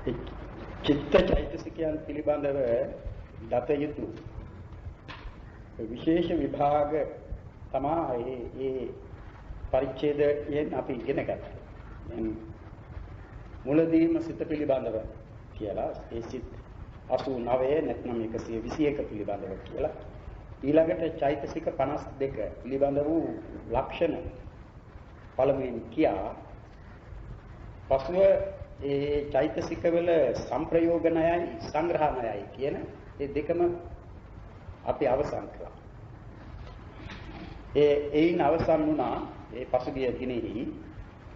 චිත්ත චෛතසිකයන් පිළිබඳව දත යුතු විශේෂ විභාග තමයි මේ පරිච්ඡේදයෙන් අපි ඉගෙන ගත්තේ. මුලදීම සිත පිළිබඳව කියලා ඒ සිත් 89 නැත්නම් 121 පිළිබඳව කියලා ඊළඟට චෛතසික 52 පිළිබඳ වූ ලක්ෂණ පළමුවෙන් කියා පසුව ඒ චෛතසික වල සංප්‍රයෝගණයයි සංග්‍රහණයයි කියන මේ දෙකම අපි අවසන් කළා. ඒයින් අවසන් වුණා ඒ පසුගිය දිනෙහි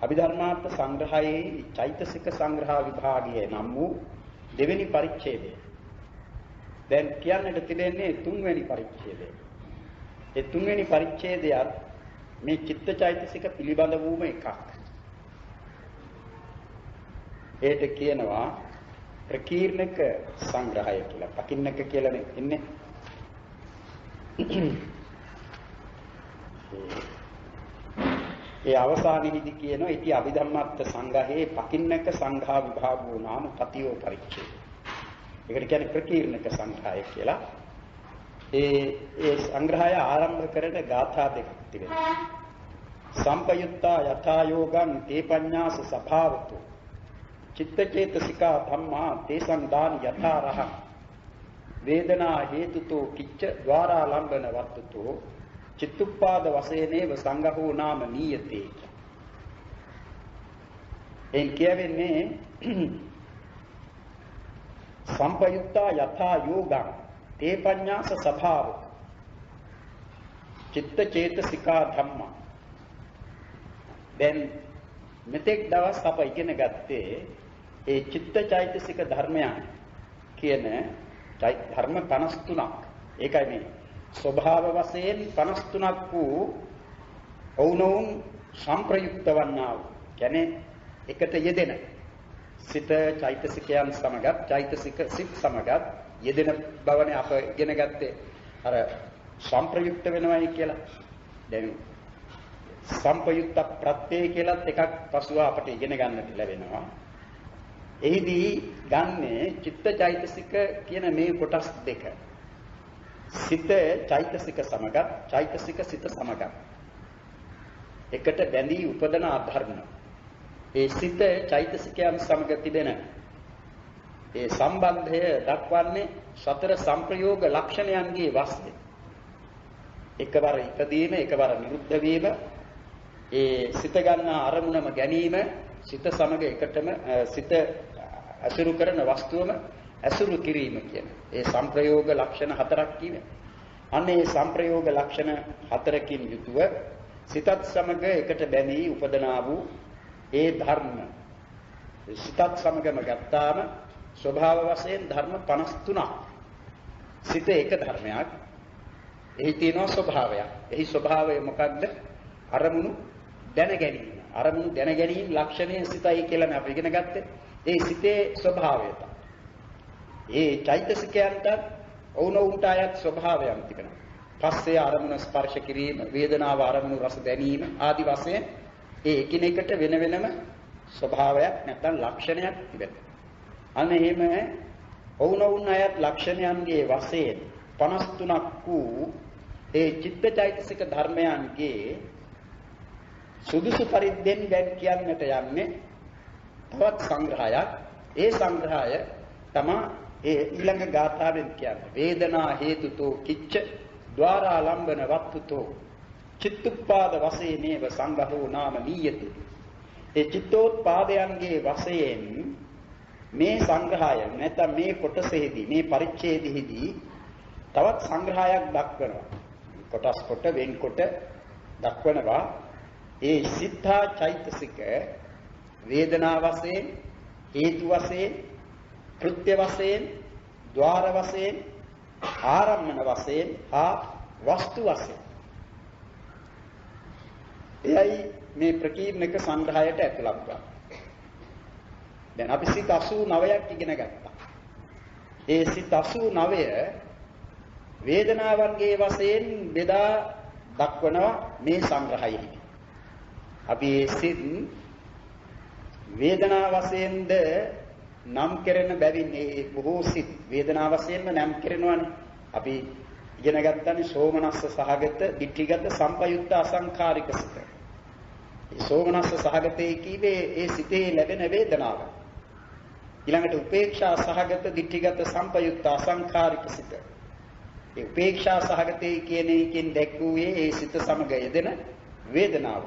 අභිධර්මාර්ථ සංග්‍රහයේ චෛතසික සංග්‍රහ විභාගයේ නම් වූ දෙවෙනි පරිච්ඡේදය. දැන් කියන්නට තිබෙන්නේ තුන්වෙනි පරිච්ඡේදය. ඒ තුන්වෙනි පරිච්ඡේදයත් මේ චිත්ත චෛතසික පිළිබඳ වූම එකක්. ඒට කියනවා ප්‍රකීර්ණක සංග්‍රහය කියලා. පකින්නක කියලානේ ඉන්නේ. ඒ අවසානයේදී කියනවා ඉති අභිධම්මත්ත සංග්‍රහයේ පකින්නක සංඝහ විභාගෝ නාම පතියෝ පරිච්ඡේද. ඒකට කියන්නේ ප්‍රකීර්ණක සංග්‍රහය කියලා. ඒ සංග්‍රහය ආරම්භ කරන ගාථා දෙකක් තිබෙනවා. සම්පයුත්තා යථා යෝගං තේ පඤ්ඤාස සභාවතු චිත්තචේතසිකා ධම්මා තේසං දාන යථා රහං වේදනා හේතුතෝ කිච්ච ద్వාරා ලම්බන වත්තුතෝ චිත්තුප්පාද වශයෙන්ව සංඝහෝ නාම නීයතේ. එන් කියවෙන්නේ සම්පයුත්තා යථා යෝගං තේ පඤ්ඤාස සභාව චිත්තචේතසිකා ධම්මා. දැන් මෙතෙක් දවස් අප ඉගෙන ගත්තේ ඒ චිත්ත චෛතසික ධර්මයන් කියන ධර්ම 53ක්. ඒකයි මේ ස්වභාව වශයෙන් 53ක් වූ ඔවුනොවුන් සංප්‍රයුක්ත වන්නා වූ කියන්නේ එකට යෙදෙන සිත චෛතසිකයන් සමගත් චෛතසික සිත් සමගත් යෙදෙන බවනේ අප ඉගෙන ගත්තේ අර සංප්‍රයුක්ත වෙනවයි කියලා. දැන් සංපයුක්ත ප්‍රත්‍යය කියලාත් එකක් පසුව අපට ඉගෙන ගන්නට ලැබෙනවා. එහිදී ගන්නේ චිත්ත චෛතසික කියන මේ කොටස් දෙක. සිත චෛතසික සමගත් චෛතසික සිත සමගත් එකට බැඳී උපදන ධර්ම. ඒ සිත චෛතසිකයන් සමග තිබෙන ඒ සම්බන්ධය දක්වන්නේ සතර සංප්‍රයෝග ලක්ෂණයන්ගේ වස්තේ. එකවර ඉදීම එකවර නිරුද්ධ වීම ඒ සිත ගන්නා අරමුණම ගැනීම සිත සමග එකටම සිත අසුරු කරන වස්තුවම අසුරු කිරීම කියන ඒ සංප්‍රයෝග ලක්ෂණ හතරක් කියේ. අන්න ඒ සංප්‍රයෝග ලක්ෂණ හතරකින් යුතුව සිතත් සමග එකට බැඳී උපදනා වූ ඒ ධර්ම සිතත් සමගම ගත්තාම ස්වභාව වශයෙන් ධර්ම 53ක්. සිත එක ධර්මයක්. එහි තියෙනවා ස්වභාවයක්. එහි ස්වභාවය මොකක්ද? අරමුණු දැන ගැනීම. අරමුණු දැන ගැනීම ලක්ෂණය සිතයි කියලා අපි ඉගෙන ගත්තේ. ඒ සිතේ ස්වභාවය තමයි. ඒ චෛතසිකයන්ට ඔවුනොවුන්ට අයත් ස්වභාවයන් තිබෙනවා. පස්සේ අරමුණ ස්පර්ශ කිරීම, වේදනාව අරමුණු රස දැනීම ආදී වශයෙන් ඒ එකිනෙකට වෙන වෙනම ස්වභාවයක් නැත්නම් ලක්ෂණයක් තිබෙනවා. අන්න එහෙම ඔවුනොවුන් අයත් ලක්ෂණයන්ගේ වශයෙන් 53ක් වූ ඒ චිත්තචෛතසික ධර්මයන්ගේ සුදුසු පරිද්දෙන් දැන් කියන්නට යන්නේ තවත් සංග්‍රහයක්. ඒ සංග්‍රහය තමයි ඒ ඊළඟ ගාථාවෙන් කියන්නේ වේදනා හේතුතෝ කිච්ච ద్వාරා ලම්බන වත්තුතෝ චිත්තුප්පාද වශයෙන්ව සංඝහෝ නාම නීයති. ඒ චිත්තෝත්පාදයන්ගේ වශයෙන් මේ සංග්‍රහය නැත්නම් මේ කොටසෙහිදී මේ පරිච්ඡේදෙහිදී තවත් සංග්‍රහයක් දක්වනවා. කොටස් කොට වෙන්කොට දක්වනවා ඒ සිතා චෛතසික වේදනා වශයෙන් හේතු වශයෙන් කෘත්‍ය වශයෙන් ద్వාර වශයෙන් ආරම්මන වශයෙන් හා වස්තු වශයෙන් එයයි මේ ප්‍රකීර්ණක සංග්‍රහයට ඇතුළත් වුණා. දැන් අපි සිත 89ක් ඉගෙන ගත්තා. ඒ සිත 89 වේදනාවන්ගේ වශයෙන් බෙදා දක්වනවා මේ සංග්‍රහයෙහි. අපි සිත් වේදනා වශයෙන්ද නම් කෙරෙන බැවින් ඒ බොහෝ සිත් වේදනා වශයෙන්ම නම් කෙරෙනවානේ. අපි ඉගෙන ගන්නනේ සෝමනස්ස සහගත, ditthිගත, සම්පයුක්ත අසංඛාරික සිත. ඒ සෝමනස්ස සහගතේ කීවේ ඒ සිතේ ලැබෙන වේදනාව. ඊළඟට උපේක්ෂා සහගත, ditthිගත, සම්පයුක්ත අසංඛාරික සිත. ඒ උපේක්ෂා සහගතේ කියන එකෙන් දැක්වුවේ ඒ සිත සමග යෙදෙන වේදනාව.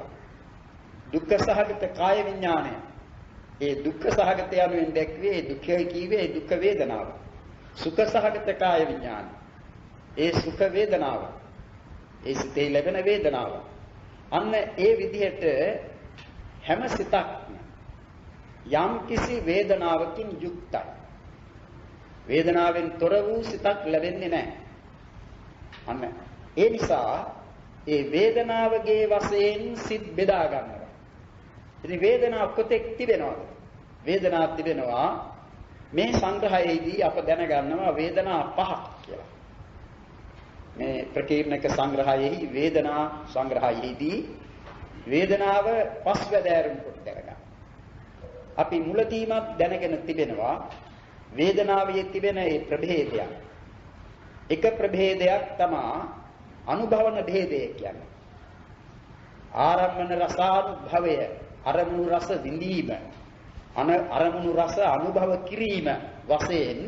දුක්ඛ සහගත කාය විඥානය. ඒ දුක්ඛ සහගත යනුවෙන් දැක්වේ දුක්ඛය කීවේ දුක්ඛ වේදනාව. සුඛ සහගත කාය විඥානය. ඒ සුඛ වේදනාව. ඒ සිතේ ලැබෙන වේදනාව. අන්න ඒ විදිහට හැම සිතක්ම යම් කිසි වේදනාවකින් යුක්තයි. වේදනාවෙන් තොර වූ සිතක් ලැබෙන්නේ නැහැ. අන්න ඒ නිසා ඒ වේදනාවගේ වශයෙන් සිත් බෙදා ගන්නවා. ඉතින් වේදනාව කොතෙක් තිබෙනවද? වේදනාවක් තිබෙනවා මේ සංග්‍රහයේදී අප දැනගන්නවා වේදනා පහක් කියලා. මේ ප්‍රකීර්ණක සංග්‍රහයේහි වේදනා සංග්‍රහයේදී වේදනාව පස්වැදෑරුම් කොට දැනගන්න. අපි මුලදීමත් දැනගෙන තිබෙනවා වේදනාවේ තිබෙන ඒ ප්‍රභේදයක්. එක ප්‍රභේදයක් තමයි අනුභවන භේදය කියන්නේ. ආරම්මන රසානුභවය, අරමුණු රස විඳීම, අරමුණු රස අනුභව කිරීම වශයෙන්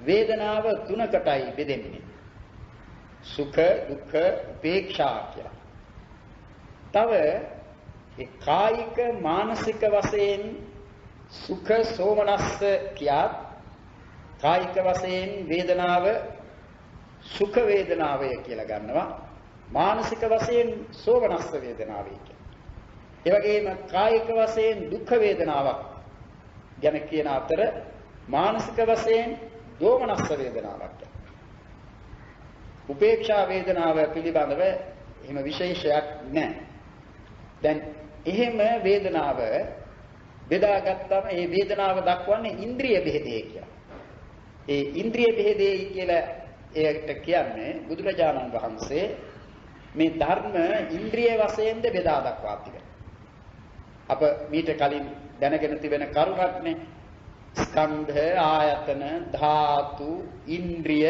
වේදනාව තුනකටයි බෙදෙන්නේ. සුඛ, දුක්ඛ, උපේක්ෂා කියලා. තව ඒ කායික මානසික වශයෙන් සුඛ සෝමනස්ස කියා කායික වශයෙන් වේදනාව සුඛ වේදනාවය කියලා ගන්නවා. මානසික වශයෙන් සෝමනස්ස වේදනාවය කියලා. ඒ වගේම කායික වශයෙන් දුක්ඛ වේදනාවක් ගැන කියන අතර මානසික වශයෙන් දෝමනස්ස වේදනාවක්. උපේක්ෂා වේදනාව පිළිබඳව එහෙම විශේෂයක් නැහැ. දැන් එහෙම වේදනාව බෙදාගත්තම ඒ වේදනාව දක්වන්නේ ඉන්ද්‍රිය බෙහෙදේ කියලා. ඒ ඉන්ද්‍රිය බෙහෙදේ කියලා ඒකට කියන්නේ බුදුරජාණන් වහන්සේ මේ ධර්ම ඉන්ද්‍රිය වශයෙන්ද බෙදා දක්වා තිබෙනවා. අප මීට කලින් දැනගෙන තිබෙන කරුණක්නේ ස්කන්ධ, ආයතන, ධාතු, ඉන්ද්‍රිය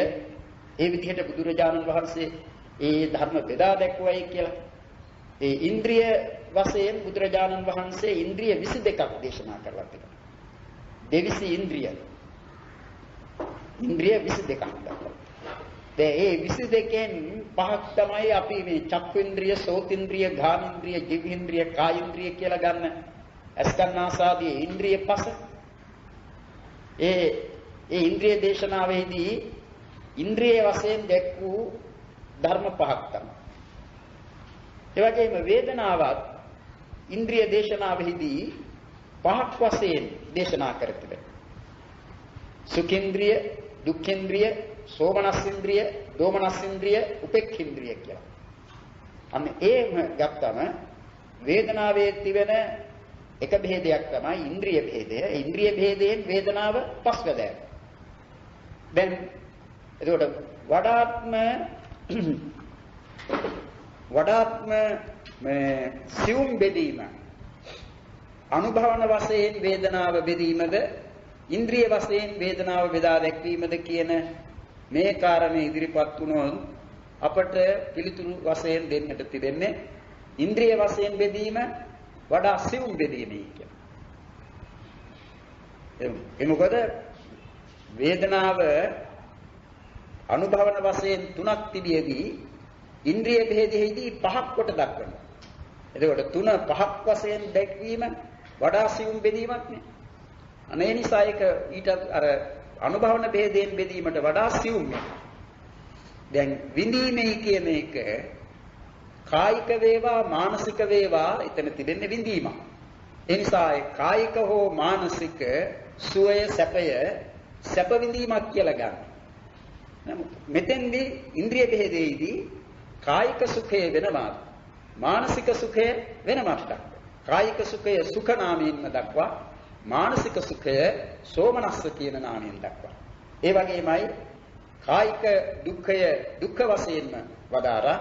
ඒ විදිහට බුදුරජාණන් වහන්සේ ඒ ධර්ම බෙදා දැක්වුවයි කියලා. ඒ ඉන්ද්‍රිය වශයෙන් බුදුරජාණන් වහන්සේ ඉන්ද්‍රිය 22ක් දේශනා කරලා තිබෙනවා. දෙවිසි ඉන්ද්‍රිය. ඉන්ද්‍රිය 22ක් දක්වලා. දැන් ඒ 22කින් පහක් තමයි අපි මේ චක්ඛුඉන්ද්‍රිය, සෝතිඉන්ද්‍රිය, ගානින්ද්‍රිය, ජීවඉන්ද්‍රිය, කායිඉන්ද්‍රිය කියලා ගන්න. අස්කන්නාසාදී ඉන්ද්‍රිය පහ. ඒ ඉන්ද්‍රිය දේශනාවේදී ඉන්ද්‍රිය වශයෙන් දැක් වූ ධර්ම පහක් තමයි. ඒ වගේම වේදනාවත් ඉන්ද්‍රිය දේශනාවෙහිදී පහක් වශයෙන් දේශනා කර තිබෙනවා. සුඛේන්ද්‍රිය, දුක්ඛේන්ද්‍රිය, සෝමනස්සින්ද්‍රිය, දෝමනස්සින්ද්‍රිය, උපේක්ඛේන්ද්‍රිය කියලා. අන්න ඒම ගත්තම වේදනාවේ තිබෙන එක භේදයක් තමයි ඉන්ද්‍රිය භේදය. ඒ ඉන්ද්‍රිය භේදයෙන් වේදනාව පස්වැදෑම. දැන් එතකොට වඩාත්ම මේ සියුම් බෙදීම අනුභවන වශයෙන් වේදනාව බෙදීමද ඉන්ද්‍රිය වශයෙන් වේදනාව බෙදා දැක්වීමද කියන මේ කාරණේ ඉදිරිපත් වුණොත් අපට පිළිතුරු වශයෙන් දෙන්නට තිබෙන්නේ ඉන්ද්‍රිය වශයෙන් බෙදීම වඩා සියුම් බෙදීමයි කියලා. ඒ මොකද වේදනාව අනුභවන වශයෙන් තුනක් තිබියදී ඉන්ද්‍රිය භේදෙහිදී පහක් කොට දක්වනවා. එතකොට තුන පහක් වශයෙන් දැක්වීම වඩා සියුම් බෙදීමක් නේ. අනේ නිසා ඒක ඊට අර අනුභවන භේදයෙන් බෙදීමට වඩා සියුම්. දැන් විඳීමේ කියන එක කායික වේවා මානසික වේවා එතන තිබෙන්නේ විඳීමක්. ඒ නිසා ඒ කායික හෝ මානසික සුවය සැප විඳීමක් කියලා ගන්න. නමුත් මෙතෙන්දී ඉන්ද්‍රිය භේදයේදී කායික සුඛය වෙනවා මානසික සුඛය වෙනමක් දක්වනවා. කායික සුඛය සුඛ නාමයෙන්ම දක්වා මානසික සුඛය සෝමනස්ස කියන නාමයෙන් දක්වා. ඒ වගේමයි කායික දුක්ඛය දුක්ඛ වශයෙන්ම වදාරා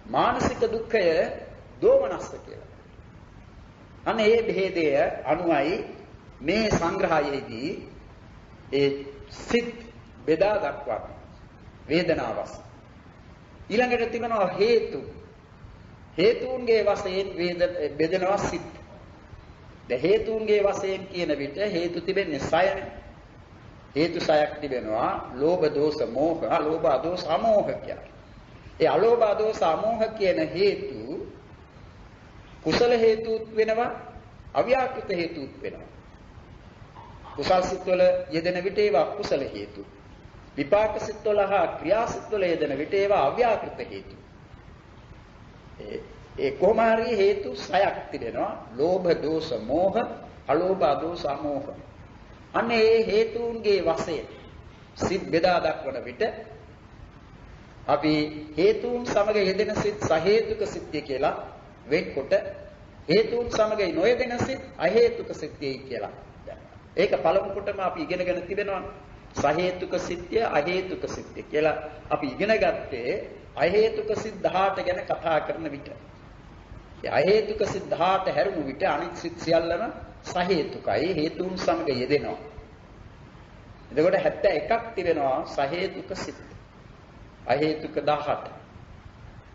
මානසික දුක්ඛය දෝමනස්ස කියලා. අනේ මේ භේදය අනුයි මේ සංග්‍රහයේදී ඒ සිත් බෙදා දක්වන වේදනාවස්. ඊළඟට තිබෙනවා හේතු. හේතුන්ගේ වශයෙන් බෙදෙනවා සිත්. ද හේතුන්ගේ වශයෙන් කියන විට හේතු තිබෙන්නේ 6නේ. හේතු 6ක් තිබෙනවා. ලෝභ, දෝෂ, මෝහ, අලෝභ, අදෝෂ, අමෝහ කියලා. ඒ අලෝභ, අදෝෂ, අමෝහ කියන හේතු කුසල හේතුත් වෙනවා, අව්‍යාකෘත හේතුත් වෙනවා. කුසල් සිත්වල යෙදෙන විට ඒවා කුසල හේතු. විපාක සිත්වල හා ක්‍රියා සිත්වල යෙදෙන විට ඒවා අව්‍යාකෘත හේතු. ඒ කොහොම හරි හේතු 6ක් තිබෙනවා. ලෝභ, දෝෂ, මෝහ, අලෝභ, අදෝෂ, අමෝහ. අනේ මේ හේතුන්ගේ වශයෙන් සිත් බෙදා දක්වන විට අපි හේතුන් සමග යෙදෙන සිත් සහේතුක සිත්ය කියලා වෙන්කොට හේතුන් සමග නොයෙදෙන සිත් අහේතුක සිත්යයි කියලා. ඒක පළමු කොටම අපි ඉගෙනගෙන තිබෙනවා. සහේතුක සිත්ය, අහේතුක සිත්ය කියලා අපි ඉගෙන ගත්තේ අහේතුක සිත් 18 ගැන කතා කරන විට. ඒ අහේතුක සිත් 18 හැරුණු විට අනිත් සිත් සියල්ලම සහේතුකයි, හේතුන් සමග යෙදෙනවා. එතකොට 71ක් තිබෙනවා සහේතුක සිත්. අහේතුක 18.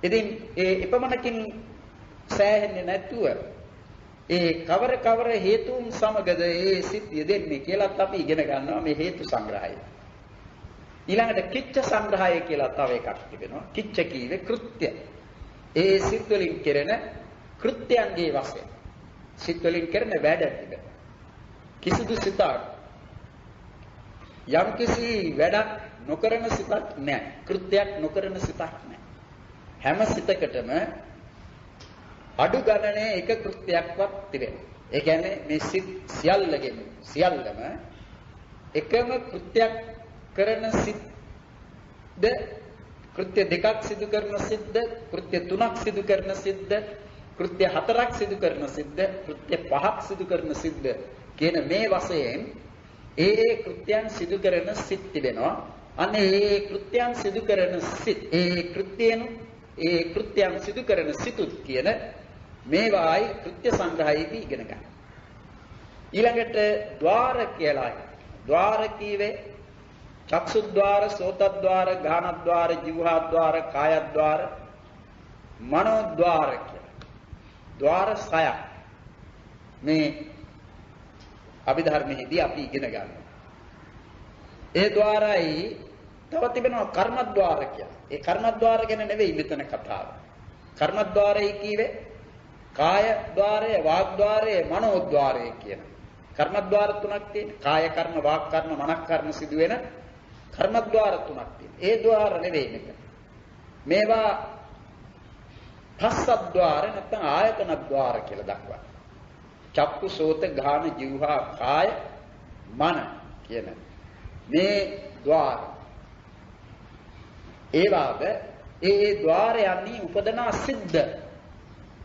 ඉතින් ඒ එපමණකින් සෑහෙන්නේ නැතුව ඒ කවර හේතුන් සමගද ඒ සිත් යෙදෙන්නේ කියලාත් අපි ඉගෙන ගන්නවා මේ හේතු සංග්‍රහය. ඊළඟට කිච්ච සංග්‍රහය කියලා තව එකක් තිබෙනවා. කිච්ච කීවේ කෘත්‍ය. ඒ සිත් වලින් කෙරෙන කෘත්‍යයන්ගේ වශයෙන් සිත් වලින් කරන වැඩ තිබෙනවා. කිසිදු සිතක් යම් කිසි වැඩක් නොකරන සිතක් නැහැ. කෘත්‍යයක් නොකරන සිතක් නැහැ. හැම සිතකටම අඩු ගණනේ එක කෘත්‍යයක්වත් තිබෙනවා. ඒ කියන්නේ මේ සිත් සියල්ලම එකම කෘත්‍යයක් කරන සිත්ද, කෘත්‍ය දෙකක් සිදු කරන සිත්ද, කෘත්‍ය තුනක් සිදු කරන සිත්ද, කෘත්‍ය හතරක් සිදු කරන සිත්ද, කෘත්‍ය පහක් සිදු කරන සිත්ද කියන මේ වශයෙන් ඒ කෘත්‍යයන් සිදු කරන සිත් තිබෙනවා. අනේ ඒ කෘත්‍යයන් සිදු කරන සිත්, ඒ කෘත්‍යයන් සිදු කරන සිතුත් කියන මේවායි කෘත්‍ය සංග්‍රහයේදී ඉගෙන ගන්න. ඊළඟට ద్వාර කියලා. ద్వාර කීවේ චක්සුද්්වාර, සෝතද්්වාර, ගානද්්වාර, ජීවහද්්වාර, කායද්්වාර, මනෝද්්වාර කියලා. ద్వාර 6ක් මේ අභිධර්මයේදී අපි ඉගෙන ගන්නවා. ඒ ద్వාරයි තව තිබෙනවා කර්මද්්වාර කියලා. ඒ කර්මද්්වාර ගැන නෙවෙයි මෙතන කතාව. කර්මද්්වාරයි කීවේ කාය ద్వාරය, වාග් ద్వාරය, මනෝ ద్వාරය කියන කර්මද්්වාර තුනක් තියෙනවා. කාය කර්ම, වාග් කර්ම, මනස් කර්ම සිදුවෙන කර්මද්්වාර තුනක් තියෙනවා. ඒ ద్వාර නෙවෙයි මේක. මේවා පස්සද්්වාර නැත්නම් ආයතනද්්වාර කියලා දක්වනවා. චක්කු, සෝත, ගාන, જીවහා, කාය, මන කියන මේ ద్వාර. ඒවාද ඒ ద్వාරයන්හි උපදනා සිද්ධ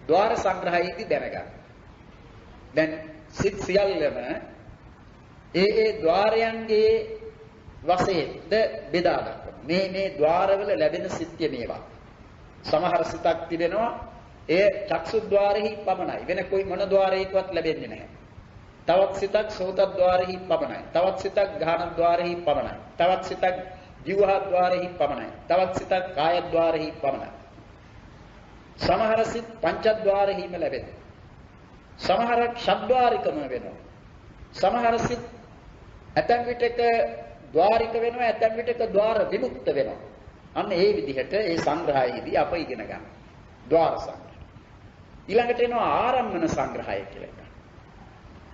ద్వාර සංග්‍රහයේදී දැනගන්න. දැන් සිත් සියල්ලම ඒ ద్వාරයන්ගේ වශයෙන්ද බෙදා දක්වනවා. මේ ద్వාරවල ලැබෙන සිත්ය මේවා. සමහර සිතක් තිබෙනවා ඒ චක්සුද්්වාරෙහි පමණයි. වෙන કોઈ මොන ద్వාරයකවත් ලැබෙන්නේ නැහැ. තවත් සිතක් සෝතද්්වාරෙහි පමණයි. තවත් සිතක් ගානද්්වාරෙහි පමණයි. තවත් සිතක් જીවහද්්වාරෙහි පමණයි. තවත් සිතක් කායද්්වාරෙහි පමණයි. සමහර සිත් පංචද්්වාරෙහිම ලැබෙනවා. සමහරක් ෂඩ්්වාරිකම වෙනවා. සමහර සිත් ඇතැම් විටක ద్వාරික වෙනවා, ඇතැම් විටක ద్వාර විමුක්ත වෙනවා. අන්න ඒ විදිහට ඒ සංග්‍රහයේදී අප ඉගෙන ගන්න. ద్వාර සංග්‍රහය. ඊළඟට එනවා ආරම්මන සංග්‍රහය කියලා එකක්.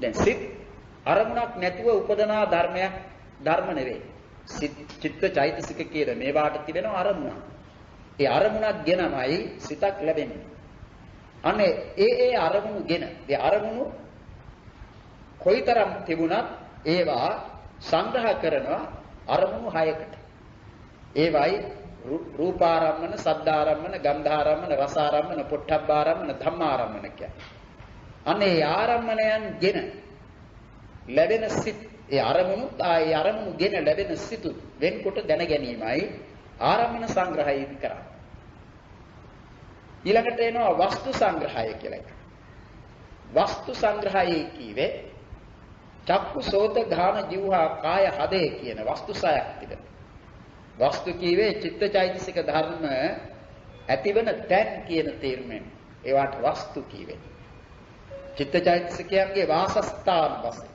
දැන් සිත් අරමුණක් නැතුව උපදනා ධර්ම නෙවෙයි. සිත්, චිත්ත, චෛතසික කියන මේවාට තිබෙනවා අරමුණ. ඒ අරමුණක් ගෙනමයි සිතක් ලැබෙන්නේ. අනේ ඒ අරමුණුගෙන ඒ අරමුණු කොයිතරම් තිබුණත් ඒවා සංග්‍රහ කරනවා අරමුණු 6කට. ඒවයි රූපාරම්මන, සද්දාරම්මන, ගන්ධාරම්මන, රසාරම්මන, පොට්ටබ්බාරම්මන, ධම්මාරම්මන කියන්නේ. අනේ ආරම්මණයන් ගෙන ලැබෙන සිත්, ඒ අරමුණු ගෙන ලැබෙන සිතු වෙන්කොට දැන ගැනීමයි ආරම්මන සංග්‍රහයේදී කරන්නේ. ඊළඟට එනවා වස්තු සංග්‍රහය කියලා එකක්. වස්තු සංග්‍රහයේ කීවේ චක්කු සෝත ඝාන જીවහා කාය හදේ කියන වස්තු සයක් තිබෙනවා. වස්තු කීවේ චිත්තචෛතසික ධර්ම ඇතිවන තැන් කියන තේරුමෙන් ඒවට වස්තු කීවේ. චිත්තචෛතසිකයන්ගේ වාසස්ථාන වශයෙන්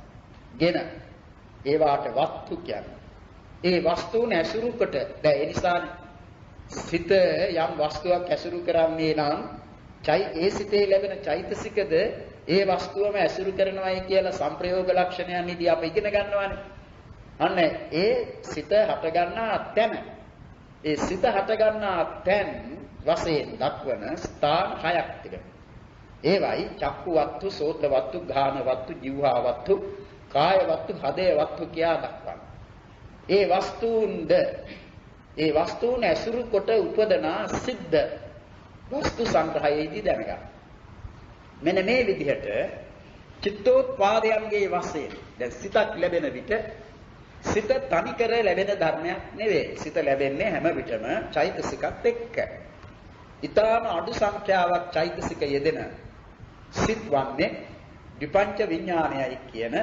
ගෙන ඒවට වස්තු කියන්නේ. ඒ වස්තුන් ඇසුරු කොට දැන් ඒ නිසා සිත යම් වස්තුවක් ඇසුරු කරන්නේ නම් ඒ සිතේ ලැබෙන චෛතසිකද ඒ වස්තුවම ඇසුරු කරනවායි කියලා සංප්‍රයෝග ලක්ෂණයන්දී අපි ඉගෙන ගන්නවානේ. අන්න ඒ සිත හට ගන්නා තැන. ඒ සිත හට ගන්නා තැන් වශයෙන් දක්වන ස්ථාන හයක් තිබෙනවා. ඒවයි චක්කු වත්තු, සෝත වත්තු, ඝාන වත්තු, જીවහා වත්තු, කාය වත්තු, හදේ වත්තු කියා දක්වනවා. ඒ වස්තුන් ඇසුරු කොට උපදනා සිද්ධ වස්තු සංග්‍රහයේදී දැනගන්න. මෙන්න මේ විදිහට චිත්තෝත්පාදයන්ගේ වශයෙන් දැන් සිතක් ලැබෙන විට සිත තනිකර ලැබෙන ධර්මයක් නෙවෙයි. සිත ලැබෙන්නේ හැම විටම චෛතසිකත් එක්ක. ඊටාම අඩු සංඛ්‍යාවක් චෛතසික යෙදෙන සිත් වන්නේ විපංච විඥානයයි කියන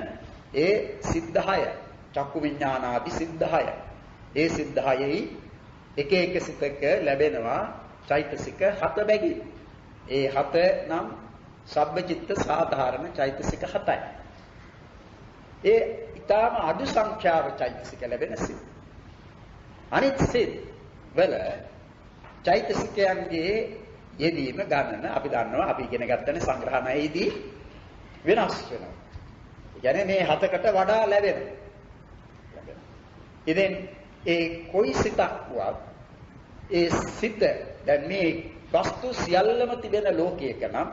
ඒ සිත් 10. චක්කු විඥානාදී සිත් 10. ඒ සිත් 10යි එක එක සිතක ලැබෙනවා චෛතසික 7 බැගි. ඒ 7 නම් සබ්බචිත්ත සාධාරණ චෛතසික 7යි. ඒ ඊටාම අඩු සංඛ්‍යාව චෛතසික ලැබෙන සිත්. අනිත් සිත් වල චෛතසිකයන්ගේ යෙදීම ගණන අපි දන්නවා අපි ඉගෙන ගත්තනේ සංග්‍රහණයේදී වෙනස් වෙනවා. ඒ කියන්නේ මේ 7කට වඩා ලැබෙනවා. ඉතින් ඒ කොයි සිතක් වුවත් ඒ සිත දැන් මේ වස්තු සියල්ලම තිබෙන ලෝකයක නම්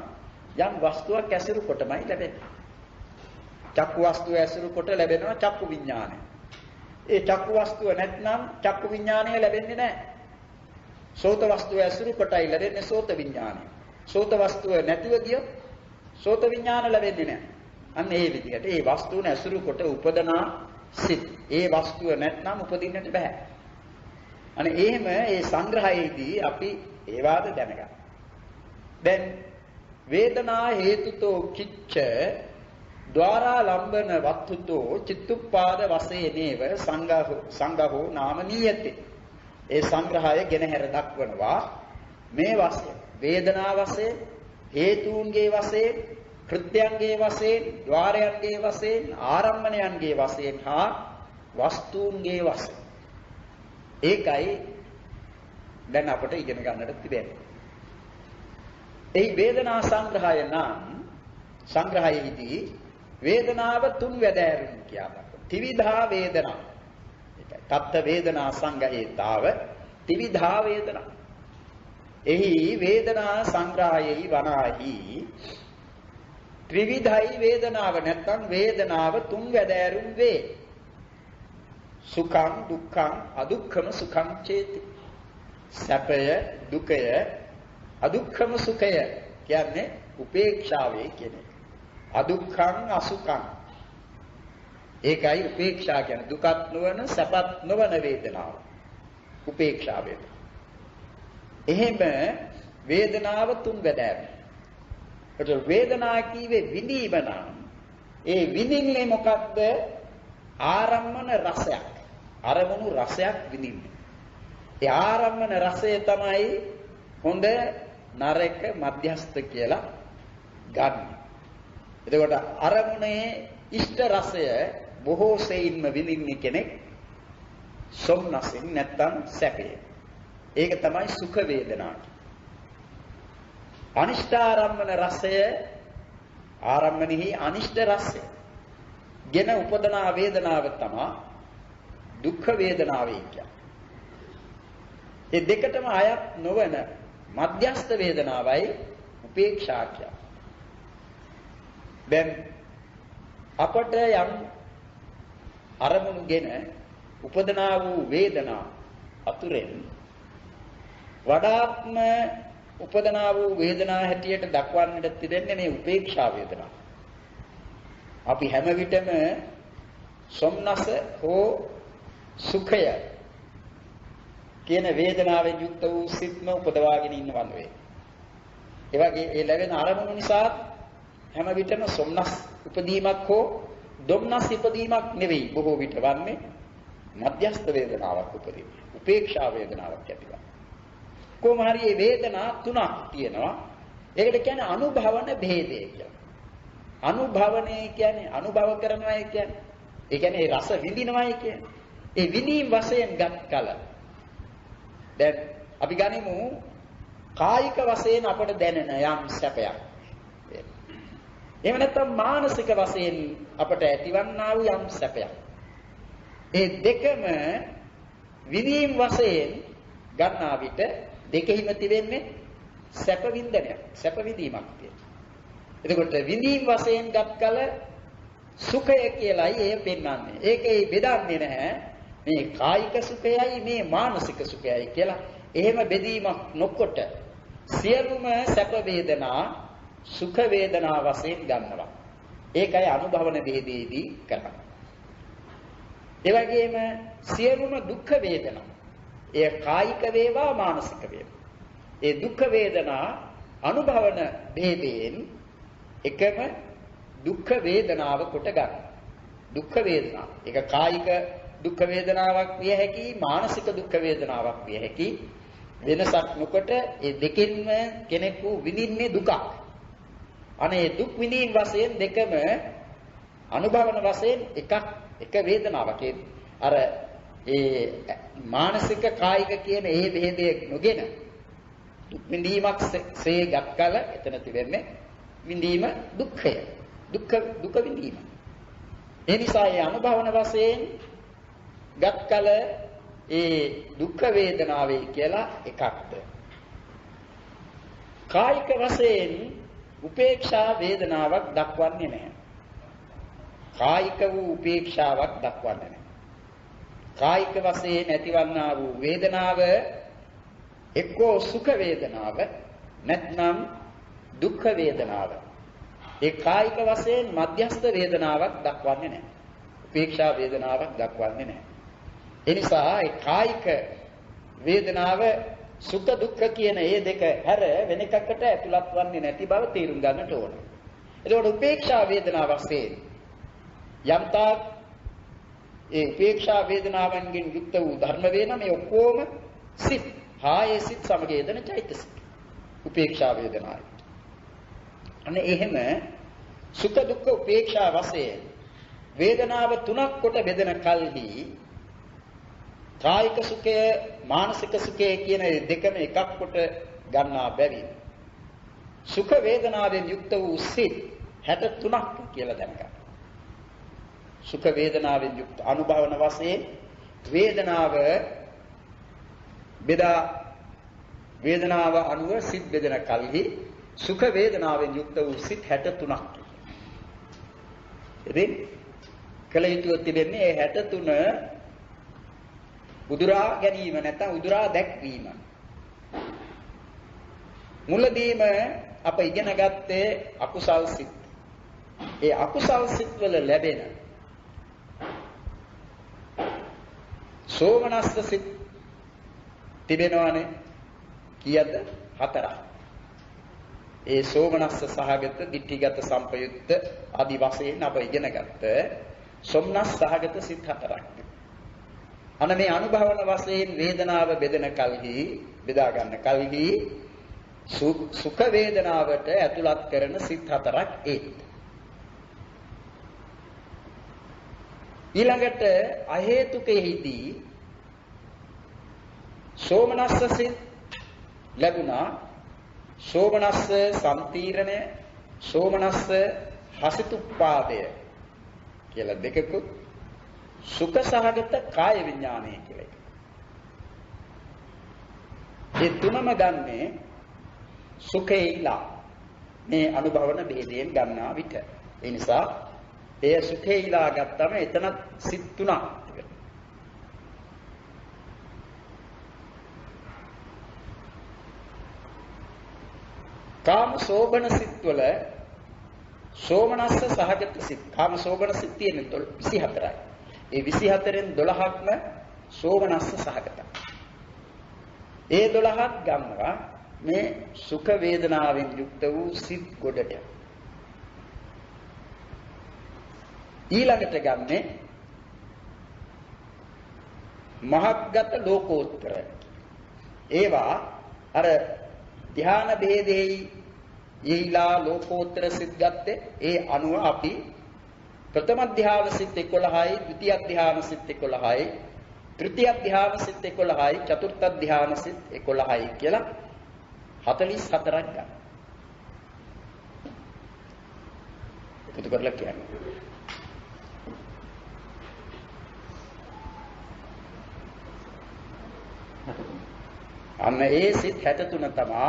යම් වස්තුවක් ඇසුරු කොටමයි ලැබෙන්නේ. චක්කු වස්තුව ඇසුරු කොට ලැබෙනවා චක්කු විඥානය. ඒ චක්කු වස්තුව නැත්නම් චක්කු විඥානය ලැබෙන්නේ නැහැ. සෝත වස්තුව ඇසුරු කොටයි ලැබෙන්නේ සෝත විඥානය. සෝත වස්තුව නැතිව ගියොත් සෝත විඥාන ලැබෙන්නේ නැහැ. අන්න ඒ විදිහට ඒ වස්තුන ඇසුරු කොට උපදනා සිත්. ඒ වස්තුව නැත්නම් උපදින්නට බෑ. අනේ එහෙම ඒ සංග්‍රහයේදී අපි ඒවාද දැනගන්න. දැන් වේදනා හේතුතෝ කිච්ච ద్వාරා ලම්බන වත්තුතෝ චිත්තුප්පාද වශයෙන්ව සංගහෝ නාම නියති. ඒ සංග්‍රහය ගෙනහැර දක්වනවා මේ වශයෙන් වේදනා වශයෙන් හේතුන්ගේ වශයෙන් කෘත්‍යයන්ගේ වශයෙන් ద్వාරයන්ගේ වශයෙන් ආරම්මණයන්ගේ වශයෙන් හා වස්තුන්ගේ වශයෙන්. ඒකයි දැන් අපට ඉගෙන ගන්නට තිබෙන්නේ. ඒ වේදනා සංග්‍රහය නම් සංග්‍රහයේදී වේදනාව තුන් වැදෑරුම් කියනවා. ත්‍රිවිධා වේදනා. ඒකයි. තත්ත්ව වේදනා සංග්‍රහයේතාව ත්‍රිවිධා වේදනා. එහි වේදනා සංග්‍රහයෙහි වනාහි ත්‍රිවිධයි වේදනාව නැත්නම් වේදනාව තුන් වැදෑරුම් වේ. සුඛං දුක්ඛං අදුක්ඛම සුඛං චේති. සැපය දුකය අදුක්ඛම සුඛය කියන්නේ උපේක්ෂාවේ කියන්නේ. අදුක්ඛං අසුඛං. ඒකයි උපේක්ෂා කියන්නේ දුකත් නොවන සැපත් නොවන වේදනාව. උපේක්ෂා වේදනාව. එහෙම වේදනාව තුන් වැදෑරුම්. ඒතර වේදනා කීවේ විඳීම නම් ඒ විඳින්නේ මොකක්ද? ආරම්මන රසයක්. අරමුණු රසයක් විඳින්නේ. ඒ ආරම්මන රසය තමයි හොඳ නරක මධ්‍යස්ථ කියලා ගන්න. එතකොට අරමුණේ ඉෂ්ට රසය බොහෝ සෙයින්ම විඳින්නේ කෙනෙක් සොම්නසින් නැත්තම් සැපේ. ඒක තමයි සුඛ වේදනා. අනිෂ්ඨාරම්මන රසය ආරම්මනෙහි අනිෂ්ඨ රසය ගෙන උපදනා වේදනාව තමයි දුක්ඛ වේදනාව කියන්නේ. ඒ දෙකටම අයත් නොවන මධ්‍යස්ථ වේදනාවයි උපේක්ෂා කියන්නේ. දැන් අපට යම් අරමුණුගෙන උපදනා වූ වේදනා අතුරෙන් වඩාත්ම උපදනා වූ වේදනා හැටියට දක්වන්නට තිබෙන්නේ මේ උපේක්ෂා වේදනාව. අපි හැම විටම සොම්නස හෝ සුඛය කියන වේදනාවෙන් යුක්ත වූ සිත්ම උපදවාගෙන ඉන්නවන් වේ. ඒ වගේ ඒ ලැබෙන අරමුණු නිසා හැම විටම සොම්නස් උපදීමක් හෝ දුම්නස් ඉපදීමක් නෙවෙයි බොහෝ විට වන්නේ මධ්‍යස්ථ වේදනාවක් උපදින. උපේක්ෂා වේදනාවක් ඇතිවන. කොහොම හරි මේ වේදනා තුනක් තියෙනවා. ඒකට කියන්නේ අනුභවන භේදය කියලා. අනුභවණය කියන්නේ අනුභව කරනවා කියන්නේ. ඒ කියන්නේ රස විඳිනවායි කියන්නේ. ඒ විඳීම් වශයෙන් ගත් කල දැන් අපි ගනිමු කායික වශයෙන් අපට දැනෙන යම් සැපයක්. එහෙම නැත්නම් මානසික වශයෙන් අපට ඇතිවන්නා වූ යම් සැපයක්. ඒ දෙකම විඳීම් වශයෙන් ගන්නා විට දෙකෙහිම තිබෙන්නේ සැප විඳිනයක්, සැප විඳීමක් තියෙනවා. එතකොට විඳීම් වශයෙන් ගත් කල සුඛය කියලායි එය පෙන්වන්නේ. ඒකේ බෙදන්නේ නැහැ. මේ කායික සුඛයයි මේ මානසික සුඛයයි කියලා. එහෙම බෙදීමක් නොකොට සියලුම සැප වේදනා සුඛ වේදනා වශයෙන් ගන්නවා. ඒකයි අනුභවන වේදේදී කරන්නේ. ඒ වගේම සියලුම දුක් වේදනා ඒ කායික වේවා මානසික වේවා. ඒ දුක් වේදනා අනුභවන වේදයෙන් එකම දුක් වේදනාව කොට ගන්න. දුක් වේදනා. ඒක කායික දුක් වේදනාවක් විය හැකි, මානසික දුක් වේදනාවක් විය හැකි. වෙනසක් නොකොට ඒ දෙකින්ම කෙනෙකු විඳින්නේ දුකක්. අනේ දුක් විඳින් වශයෙන් දෙකම අනුභවන වශයෙන් එක වේදනාවක්. අර ඒ මානසික කායික කියන ඒ ભેදයේ නොගෙන දුක් විඳීමක් සේගත් කල එතන තිබෙන්නේ විඳීම දුක්ඛය. දුක විඳීම. ඒ නිසා ඒ අනුභවන වශයෙන් ගත් කල ඒ දුක් වේදනාවේ කියලා එකක්ද. කායික වශයෙන් උපේක්ෂා වේදනාවක් දක්වන්නේ නැහැ. කායික වූ උපේක්ෂාවක් දක්වන්නේ නැහැ. කායික වශයෙන් ඇතිවන්නා වූ වේදනාව එක්කෝ සුඛ වේදනාව නැත්නම් දුක්ඛ වේදනාව. ඒ කායික වශයෙන් මධ්‍යස්ථ වේදනාවක් දක්වන්නේ නැහැ. උපේක්ෂා වේදනාවක් දක්වන්නේ නැහැ. ඒ නිසා ඒ කායික වේදනාව සුඛ දුක්ඛ කියන මේ දෙක හැර වෙන එකකට ඇතුළත් වන්නේ නැති බව තේරුම් ගන්නට ඕන. එතකොට උපේක්ෂා වේදනාව වශයෙන් යම්තාක් ඒ උපේක්ෂා වේදනාවන්ගෙන් යුක්ත වූ ධර්ම වේන මේ ඔක්කොම සිත් හායේ සිත් සමගේදන චෛතසික උපේක්ෂා වේදනාවයි. අනේ එහෙම සුඛ දුක්ඛ උපේක්ෂා වශයෙන් වේදනාව තුනක් කොට බෙදෙන කල්හි කායික සුඛය මානසික සුඛය කියන දෙකම එකක් කොට ගන්නා බැවින් සුඛ වේදනාවෙන් යුක්ත වූ සිත් 63ක් කියලා දැනගන්න. සුඛ වේදනාවෙන් යුක්ත අනුභවන වශයෙන් වේදනාව බෙදා වේදනාව අනුව සිත් බෙදෙන කල්හි සුඛ වේදනාවෙන් යුක්ත වූ සිත් 63ක්. ඉතින් කල යුතුව තිබෙන්නේ මේ 63 උදුරා ගැනීම නැත්නම් උදුරා දැක්වීම. මුලදීම අප ඉගෙන ගත්තේ අකුසල් සිත්. ඒ අකුසල් සිත් වල ලැබෙන සෝමනස්ස සිත් තිබෙනවානේ කීයද? 4ක්. ඒ සෝමනස්ස සහගත, ditthිගත, සම්පයුක්ත ආදි වශයෙන් අප ඉගෙන ගත්ත සොම්නස් සහගත සිත් 4ක්. අන මේ අනුභවන වශයෙන් වේදනාව බෙදෙන කල්හි බෙදා ගන්න කල්හි සුඛ වේදනාවට ඇතුළත් කරන සිත් 4ක් ඒත්. ඊළඟට අහේතුකෙහිදී සෝමනස්ස සිත් ලැබුණා. සෝමනස්ස සම්තීරණය, සෝමනස්ස හසිතුප්පාදය කියලා දෙකකුත් සුඛ සහගත කාය විඥානය කියලා එකක්. මේ තුනම ගන්නේ සුඛේයිලා මේ අනුභවන ભેදයෙන් ගන්නා විට. ඒ නිසා එය සුඛේයිලා ගත්තම එතනත් සිත් තුනක් තිබෙනවා. කාම සෝබන සිත්වල සෝමනස්ස සහගත සිත් කාම සෝබන සිත් තියෙන 24යි. ඒ 24න් 12ක්ම සෝමනස්ස සහගතයි. ඒ 12ක් ගන්නවා මේ සුඛ වේදනාවෙන් යුක්ත වූ සිත් ගොඩට. ඊළඟට ගන්නේ මහග්ගත ලෝකෝත්තර. ඒවා අර ධ්‍යාන භේදෙහි ඊලා ලෝකෝත්තර සිත් ගත්තේ ඒ අනුව අපි ප්‍රථම ධ්‍යාන සිත් 11යි, ද්විතිය ධ්‍යාන සිත් 11යි, තෘතිය ධ්‍යාන සිත් 11යි, චතුර්ථ ධ්‍යාන සිත් 11යි කියලා 44ක් ගන්න. එකතු කරලා කියන්නේ. අන්න ඒ සිත් 63 තමයි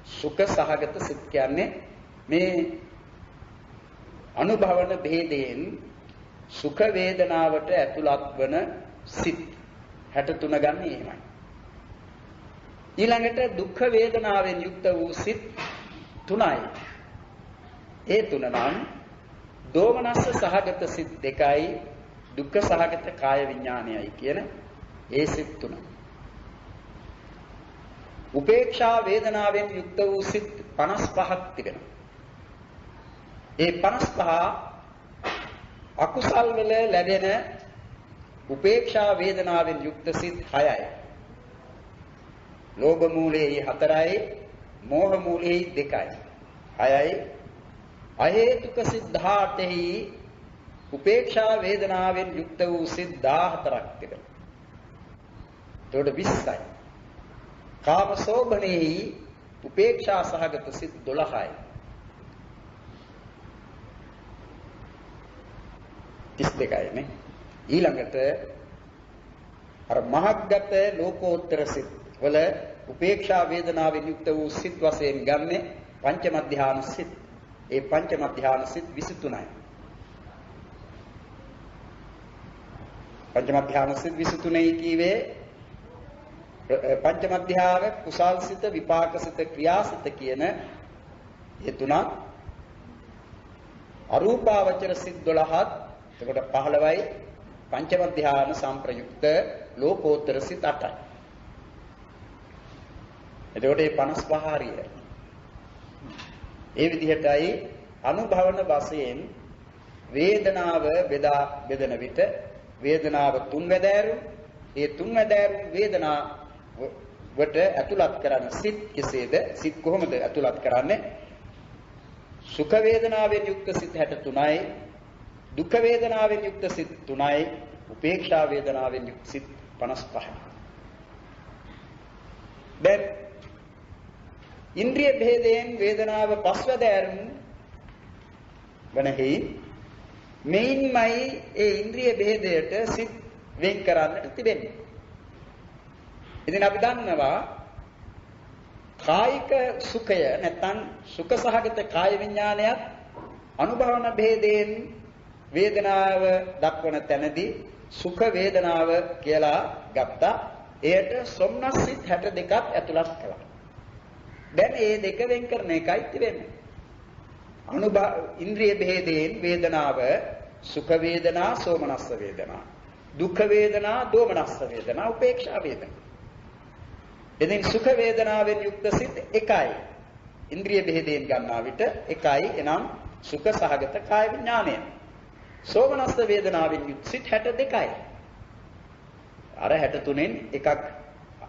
සුඛ සහගත සිත් කියන්නේ. මේ අනුභවන භේදයෙන් සුඛ වේදනාවට ඇතුළත් වන සිත් 63 ගන්න එහෙමයි. ඊළඟට දුක්ඛ වේදනාවෙන් යුක්ත වූ සිත් 3යි. ඒ තුන නම් දෝමනස්ස සහගත සිත් 2යි, දුක්ඛ සහගත කාය විඥානයයි කියන ඒ සිත් 3. උපේක්ෂා වේදනාවෙන් යුක්ත වූ සිත් 55ක් තිබෙනවා. ඒ 55 අකුසල් වල ලැබෙන උපේක්ෂා වේදනාවෙන් යුක්ත සිත් 6යි. ලෝභ මූලයේ 4යි, මෝහ මූලයේ 2යි. 6යි. අහේතුක සිත් 18ෙහි උපේක්ෂා වේදනාවෙන් යුක්ත වූ සිත් 14ක් තිබෙනවා. ඒකට 20යි. කාම සෝභනෙහි උපේක්ෂා සහගත සිත් 12යි. 32යි නේ. ඊළඟට අර මහග්ගත ලෝකෝත්තර සිත් වල උපේක්ෂා වේදනාවෙන් යුක්ත වූ සිත් වශයෙන් ගන්නේ පංචම ධ්‍යාන සිත්. ඒ පංචම ධ්‍යාන සිත් 23යි. පංචම ධ්‍යාන සිත් 23යි කීවේ පංචම ධ්‍යාන කුසල් සිත, විපාක සිත, ක්‍රියා සිත කියන ඒ තුනක්. අරූපාවචර සිත් 12ත් එතකොට 15යි. පංචම ධ්‍යාන සම්ප්‍රයුක්ත ලෝකෝත්තර සිත් 8යි. එතකොට මේ 55 හරියයි. ඒ විදිහටයි අනුභවන වශයෙන් වේදනාව බෙදන විට වේදනාව තුන් වැදෑරුම්, ඒ තුන් වැදෑරුම් වේදනාවට ඇතුළත් කරන සිත් කෙසේද? සිත් කොහොමද ඇතුළත් කරන්නේ? සුඛ වේදනාවෙන් යුක්ත සිත් 63යි, දුක්ඛ වේදනාවෙන් යුක්ත සිත් 3යි, උපේක්ෂා වේදනාවෙන් යුක්ත සිත් 55යි. දැන් ඉන්ද්‍රිය භේදයෙන් වේදනාව පස්වැදෑරුම් වනහි මෙයින්මයි ඒ ඉන්ද්‍රිය භේදයට සිත් වෙන් කරන්නට තිබෙන්නේ. ඉතින් අපි දන්නවා කායික සුඛය නැත්නම් සුඛ සහගත කාය විඥානයත් අනුභවන භේදයෙන් වේදනාව දක්වන තැනදී සුඛ වේදනාව කියලා ගත්තා. එයට සොම්නස් සිත් 62ක් ඇතුළත් කළා. දැන් මේ දෙක වෙන් කරන එකයි තිබෙන්නේ. ඉන්ද්‍රිය භේදයෙන් වේදනාව සුඛ වේදනා, සෝමනස්ස වේදනා, දුක්ඛ වේදනා, දෝමනස්ස වේදනා, උපේක්ෂා වේදනා. එදින් සුඛ වේදනාවෙන් යුක්ත සිත් 1යි. ඉන්ද්‍රිය භේදයෙන් ගන්නා විට 1යි. එනම් සුඛ සහගත කාය විඥානය. සෝමනස්ස වේදනාවෙන් යුක්ත සිත් 62යි. අර 63න් එකක්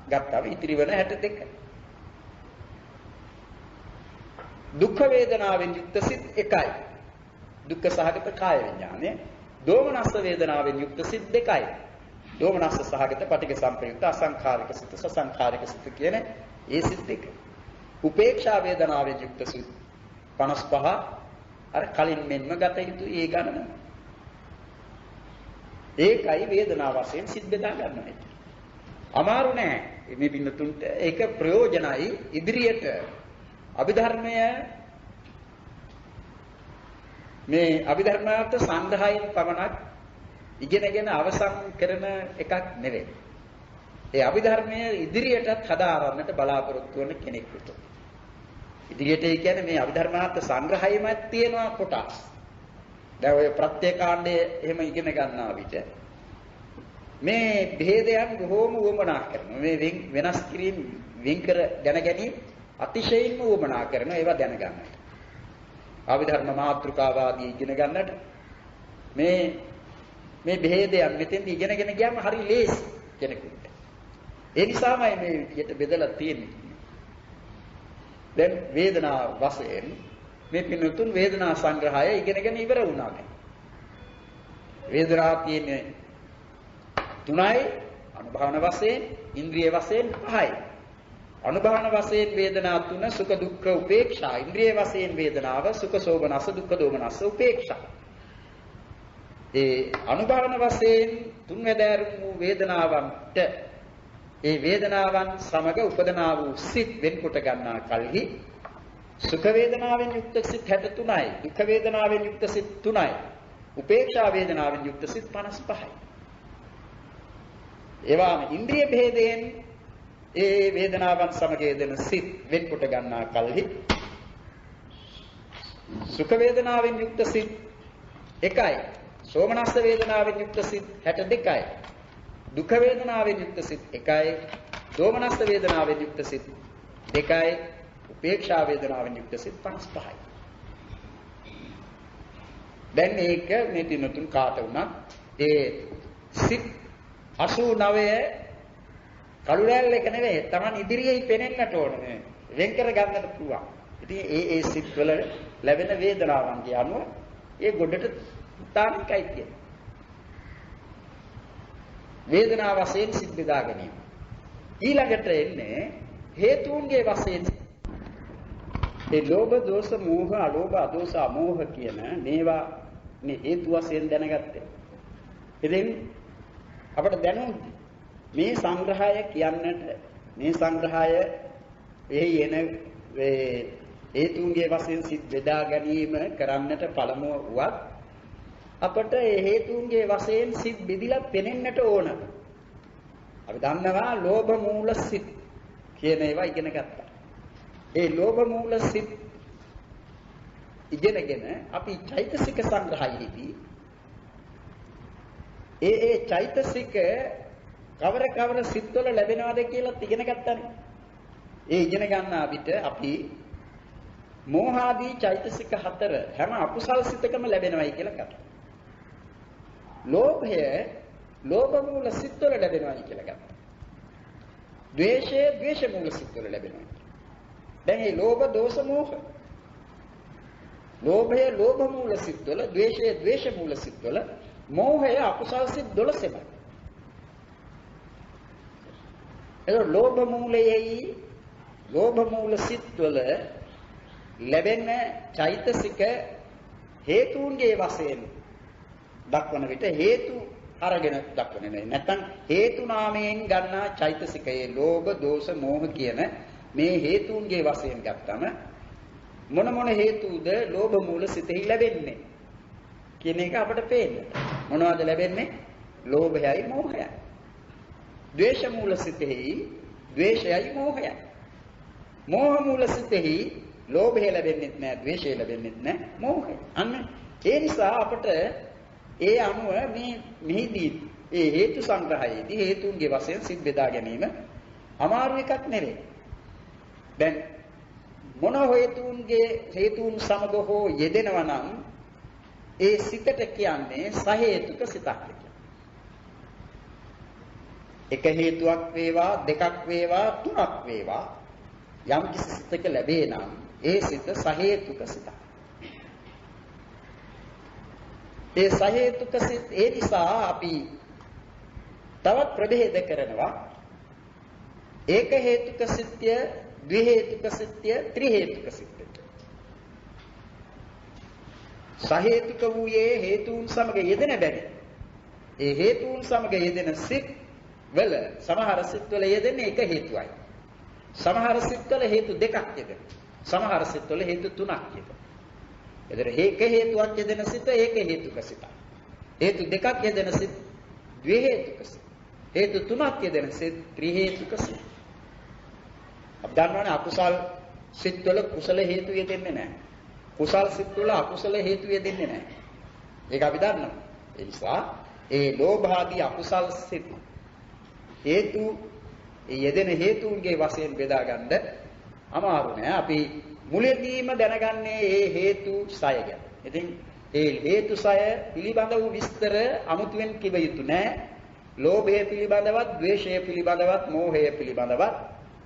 ගත්තාම ඉතිරි වෙන 62. දුක්ඛ වේදනාවෙන් යුක්ත සිත් 1යි. දුක්ඛ සහගත කාය විඥානය. දෝමනස්ස වේදනාවෙන් යුක්ත සිත් 2යි. දෝමනස්ස සහගත පටිඝ සම්ප්‍රයුක්ත අසංඛාරික සිත, සසංඛාරික සිත කියන ඒ සිත් දෙක. උපේක්ෂා වේදනාවෙන් යුක්ත සිත් 55 අර කලින් මෙන්ම ගත යුතු ඒ ගණන. ඒකයි වේදනාව වශයෙන් සිත් බෙදා ගන්නවා. අමාරු නෑ. මේ පින්නතුන්ට ඒක ප්‍රයෝජනයි ඉදිරියට අභිධර්මය මේ අභිධර්මාර්ථ සංග්‍රහයෙන් පමණක් ඉගෙනගෙන අවසන් කරන එකක් නෙවෙයි. ඒ අභිධර්මයේ ඉදිරියටත් හදාරන්නට බලාපොරොත්තු වන කෙනෙකුට. ඉදිරියට ඒ කියන්නේ මේ අභිධර්මාර්ථ සංග්‍රහයමත් තියෙනවා කොටස්. දැන් ඔය ප්‍රත්‍යකාණ්ඩය එහෙම ඉගෙන ගන්නා විට මේ භේදයන් බොහෝම වමනා කරනවා. මේ වෙනස් කිරීම වෙන් කර දැන ගැනීම අතිශයින්ම වමනා කරනවා. ඒවා දැන ගන්නට. අභිධර්ම මාතෘකාවාදී ඉගෙන ගන්නට මේ බෙහෙදයන් මෙතෙන්දි ඉගෙනගෙන ගියාම හරි ලේසි කෙනෙකුට. ඒ නිසාමයි මේ විදියට බෙදලා තියෙන්නේ. දැන් වේදනාව වශයෙන් මේ පින්තුන් වේදනා සංග්‍රහය ඉගෙනගෙන ඉවර වුණා දැන්. වේදනාව තියෙන්නේ 3යි, අනුභවන වශයෙන්, ඉන්ද්‍රිය වශයෙන් 5යි. අනුභවන වශයෙන් වේදනා 3 සුඛ දුක්ඛ උපේක්ෂා. ඉන්ද්‍රිය වශයෙන් වේදනාව සුඛ සෝමනස්ස දුක්ඛ දෝමනස්ස උපේක්ෂා. ඒ අනුභවන වශයෙන් තුන්වැදෑරුම් වූ වේදනාවන්ට ඒ වේදනාවන් සමග උපදනා වූ සිත් වෙන්කොට ගන්නා කල්හි සුඛ වේදනාවෙන් යුක්ත සිත් 63යි, දුක්ඛ වේදනාවෙන් යුක්ත සිත් 3යි, උපේක්ෂා වේදනාවෙන් යුක්ත සිත් 55යි. ඒවාම ඉන්ද්‍රිය භේදයෙන් ඒ වේදනාවන් සමග යෙදෙන සිත් වෙන්කොට ගන්නා කල්හි සුඛ වේදනාවෙන් යුක්ත සිත් 1යි, සෝමනස්ස වේදනාවෙන් යුක්ත සිත් 62යි, දුක්ඛ වේදනාවෙන් යුක්ත සිත් 1යි, දෝමනස්ස වේදනාවෙන් යුක්ත සිත් 2යි, උපේක්ෂා වේදනාවෙන් යුක්ත සිත් 55යි. දැන් මේක මේ දිනතුන් කාට වුණා ඒ සිත් 89 කළු රැල්ල එක නෙවෙයි Taman ඉදිරියේ පෙනෙන්නට ඕනේ වෙන් කර ගන්නට පුළුවන්. ඉතින් ඒ සිත් වල ලැබෙන වේදනාවන්ගේ අනුව ඒ ගොඩට තානිකයි කියන්නේ. වේදනාව වශයෙන් සිත් බෙදා ගැනීම. ඊළඟට එන්නේ හේතුන්ගේ වශයෙන් ඒ ලෝභ දෝෂ මෝහ අලෝභ අදෝෂ අමෝහ කියන මේවා මේ හේතු වශයෙන් දැනගත්තේ. ඉතින් අපට දැනුම් මේ සංග්‍රහය කියන්නට මේ සංග්‍රහය එහි එන හේතුන්ගේ වශයෙන් සිත් බෙදා ගැනීම කරන්නට පළමුව වුවත් අපට ඒ හේතුන්ගේ වශයෙන් සිත් බෙදිලා පෙනෙන්නට ඕන. අපි දන්නවා ලෝභ මූල සිත් කියන ඒවා ඉගෙන ගත්තා. ඒ ලෝභ මූල සිත් ඉගෙනගෙන අපි චෛතසික සංග්‍රහයේදී ඒ චෛතසික කවර සිත්වල ලැබෙනවද කියලා ඉගෙන ගත්තානේ. ඒ ඉගෙන ගන්නා විට අපි මෝහාදී චෛතසික 4 හැම අකුසල් සිතකම ලැබෙනවයි කියලා ගත්තා. ලෝභය ලෝභ මූල සිත්වල ලැබෙනවයි කියලා ගත්තා. ද්වේෂය ද්වේෂ මූල සිත්වල ලැබෙනවයි. දැන් මේ ලෝභ දෝෂ මෝහ ලෝභය ලෝභ මූල සිත්වල, ද්වේෂය ද්වේෂ මූල සිත්වල, මෝහය අකුසල් සිත් 12යි. එතකොට ලෝභ මූලයේයි ලෝභ මූල සිත්වල ලැබෙන චෛතසික හේතුන්ගේ වශයෙන් දක්වන විට හේතු අරගෙන දක්වන්නේ නැහැ. නැත්නම් හේතු නාමයෙන් ගන්නා චෛතසිකයේ ලෝභ දෝෂ මෝහ කියන මේ හේතුන්ගේ වශයෙන් ගත්තම මොන හේතුද ලෝභ මූල සිතෙහි ලැබෙන්නේ කියන එක අපට පේන්නේ. මොනවද ලැබෙන්නේ? ලෝභයයි මෝහයයි. ද්වේෂ මූල සිතෙහි ද්වේෂයයි මෝහයයි. මෝහ මූල සිතෙහි ලෝභය ලැබෙන්නේ නැහැ, ද්වේෂය ලැබෙන්නේ නැහැ, මෝහය. අන්න ඒ නිසා අපට ඒ අනුව මෙහිදී ඒ හේතු සංග්‍රහයේදී හේතුන්ගේ වශයෙන් සිත් බෙදා ගැනීම අමාරු එකක් නෙවෙයි. දැන් මොන හේතුන් සමග හෝ යෙදෙනවා නම් ඒ සිතට කියන්නේ සහේතුක සිතක් කියලා. එක හේතුවක් වේවා, දෙකක් වේවා, තුනක් වේවා යම් කිසි සිතක ලැබේ නම් ඒ සිත සහේතුක සිතක්. ඒ සහේතුක සිත් ඒ නිසා අපි තවත් ප්‍රභේද කරනවා. ඒක හේතුක සිත්ය, ද්වි හේතුක සිත්ය, ත්‍රි හේතුක සිත්ය. සහේතුක වූයේ හේතුන් සමග යෙදෙන බැරි. ඒ හේතුන් සමග යෙදෙන සිත් වල සමහර සිත් වල යෙදෙන්නේ එක හේතුවයි. සමහර සිත් වල හේතු දෙකක් යෙදෙනවා. සමහර සිත් වල හේතු තුනක් යෙදෙනවා. එතන එක හේතුවක් යෙදෙන සිත ඒක හේතුක සිතක්. හේතු දෙකක් යෙදෙන සිත ද්වි හේතුක සිත. හේතු තුනක් යෙදෙන සිත ත්‍රි හේතුක සිත. අපි දන්නවනේ අකුසල් සිත් වල කුසල හේතු යෙදෙන්නේ නැහැ. කුසල් සිත් වල අකුසල හේතු යෙදෙන්නේ නැහැ. ඒක අපි දන්නවා. ඒ නිසා ඒ ලෝභ ආදී අකුසල් සිත් හේතු යෙදෙන හේතුන්ගේ වශයෙන් බෙදා ගන්න අමාරු නෑ. අපි මුලදීම දැනගන්නේ මේ හේතු 6 ගැන. ඉතින් ඒ හේතුසය පිළිබඳ වූ විස්තර අමුතුවෙන් කිව යුතු නැහැ. ලෝභය පිළිබඳවත්, ද්වේෂය පිළිබඳවත්, මෝහය පිළිබඳවත්,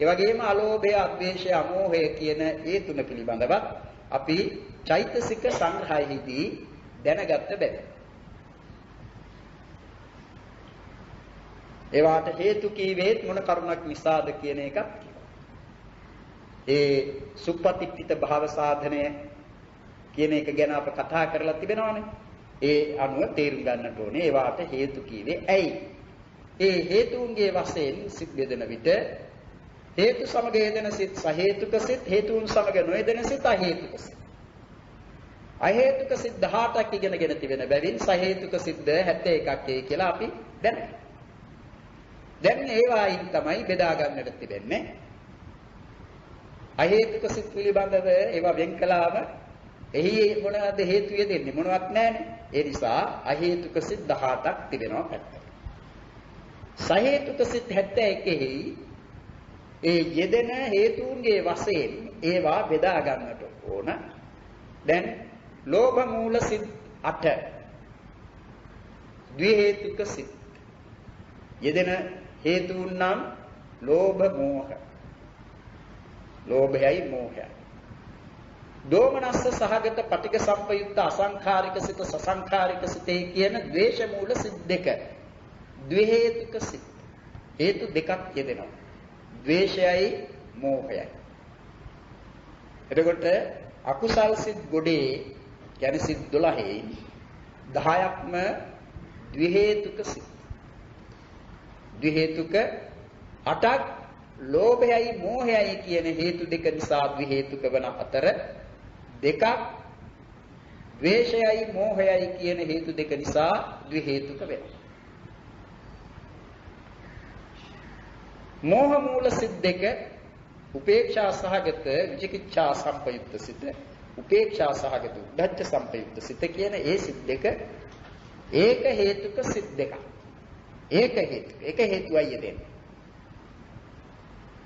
ඒ වගේම අලෝභය, අද්වේෂය, අමෝහය කියන ඒ තුන පිළිබඳවත් අපි චෛතසික සංග්‍රහයේදී දැනගත්ත බැහැ. ඒවාට හේතු කීවේත් මොන කරුණක් නිසාද කියන එකත් ඒ සුප්පතිප්පිත භාව සාධනය කියන එක ගැන අප කතා කරලා තිබෙනවානේ. ඒ අනුව තේරුම් ගන්නට ඕනේ ඒවාට හේතු කීවේ ඇයි? ඒ හේතුන්ගේ වශයෙන් සිත් බෙදෙන විට හේතු සමග යෙදෙන සිත් සහේතුක සිත්, හේතුන් සමග නොයෙදෙන සිත් අහේතුක සිත්. අහේතුක සිත් 18ක් ඉගෙනගෙන තිබෙන බැවින් සහේතුක සිත් 71ක් කියලා අපි දැනගන්නවා. දැන් ඒවායින් තමයි බෙදා ගන්නට තිබෙන්නේ. අහේතුක සිත් පිළිබඳව ඒවා වෙන් කළාම එහි මොනවද හේතු යෙදෙන්නේ? මොනවත් නැහැනේ. ඒ නිසා අහේතුක සිත් 18ක් තිබෙනවා පැත්තට. සහේතුක සිත් 71ෙහි ඒ යෙදෙන හේතුන්ගේ වශයෙන් ඒවා බෙදා ගන්නට ඕන. දැන් ලෝභ මූල සිත් 8 ද්විහේතුක සිත්. යෙදෙන හේතුන් නම් ලෝභ මෝහ. ලෝභයයි මෝහයයි. දෝමනස්ස සහගත පටික සම්පයුක්ත අසංඛාරික සිත සසංඛාරික සිතේ කියන ද්වේෂ මූල සිත් දෙක. ද්විහේතුක සිත්. හේතු දෙකක් යෙදෙනවා. ද්වේෂයයි මෝහයයි. එතකොට අකුසල් සිත් ගොඩේ කියන්නේ සිත් 12න් 10ක්ම ද්විහේතුක සිත්. ද්විහේතුක 8ක් ලෝභයයි මෝහයයි කියන හේතු දෙක නිසා ද්විහේතුක වන අතර දෙකක් ද්වේෂයයි මෝහයයි කියන හේතු දෙක නිසා ද්විහේතුක වෙනවා. මෝහ මූල සිත් දෙක උපේක්ෂා සහගත විචිකිච්ඡා සම්පයුක්ත සිත, උපේක්ෂා සහගත උද්ධච්ච සම්පයුක්ත සිත කියන ඒ සිත් දෙක ඒක හේතුක සිත් දෙකක්. ඒක හේතුවයි යෙදෙන්නේ.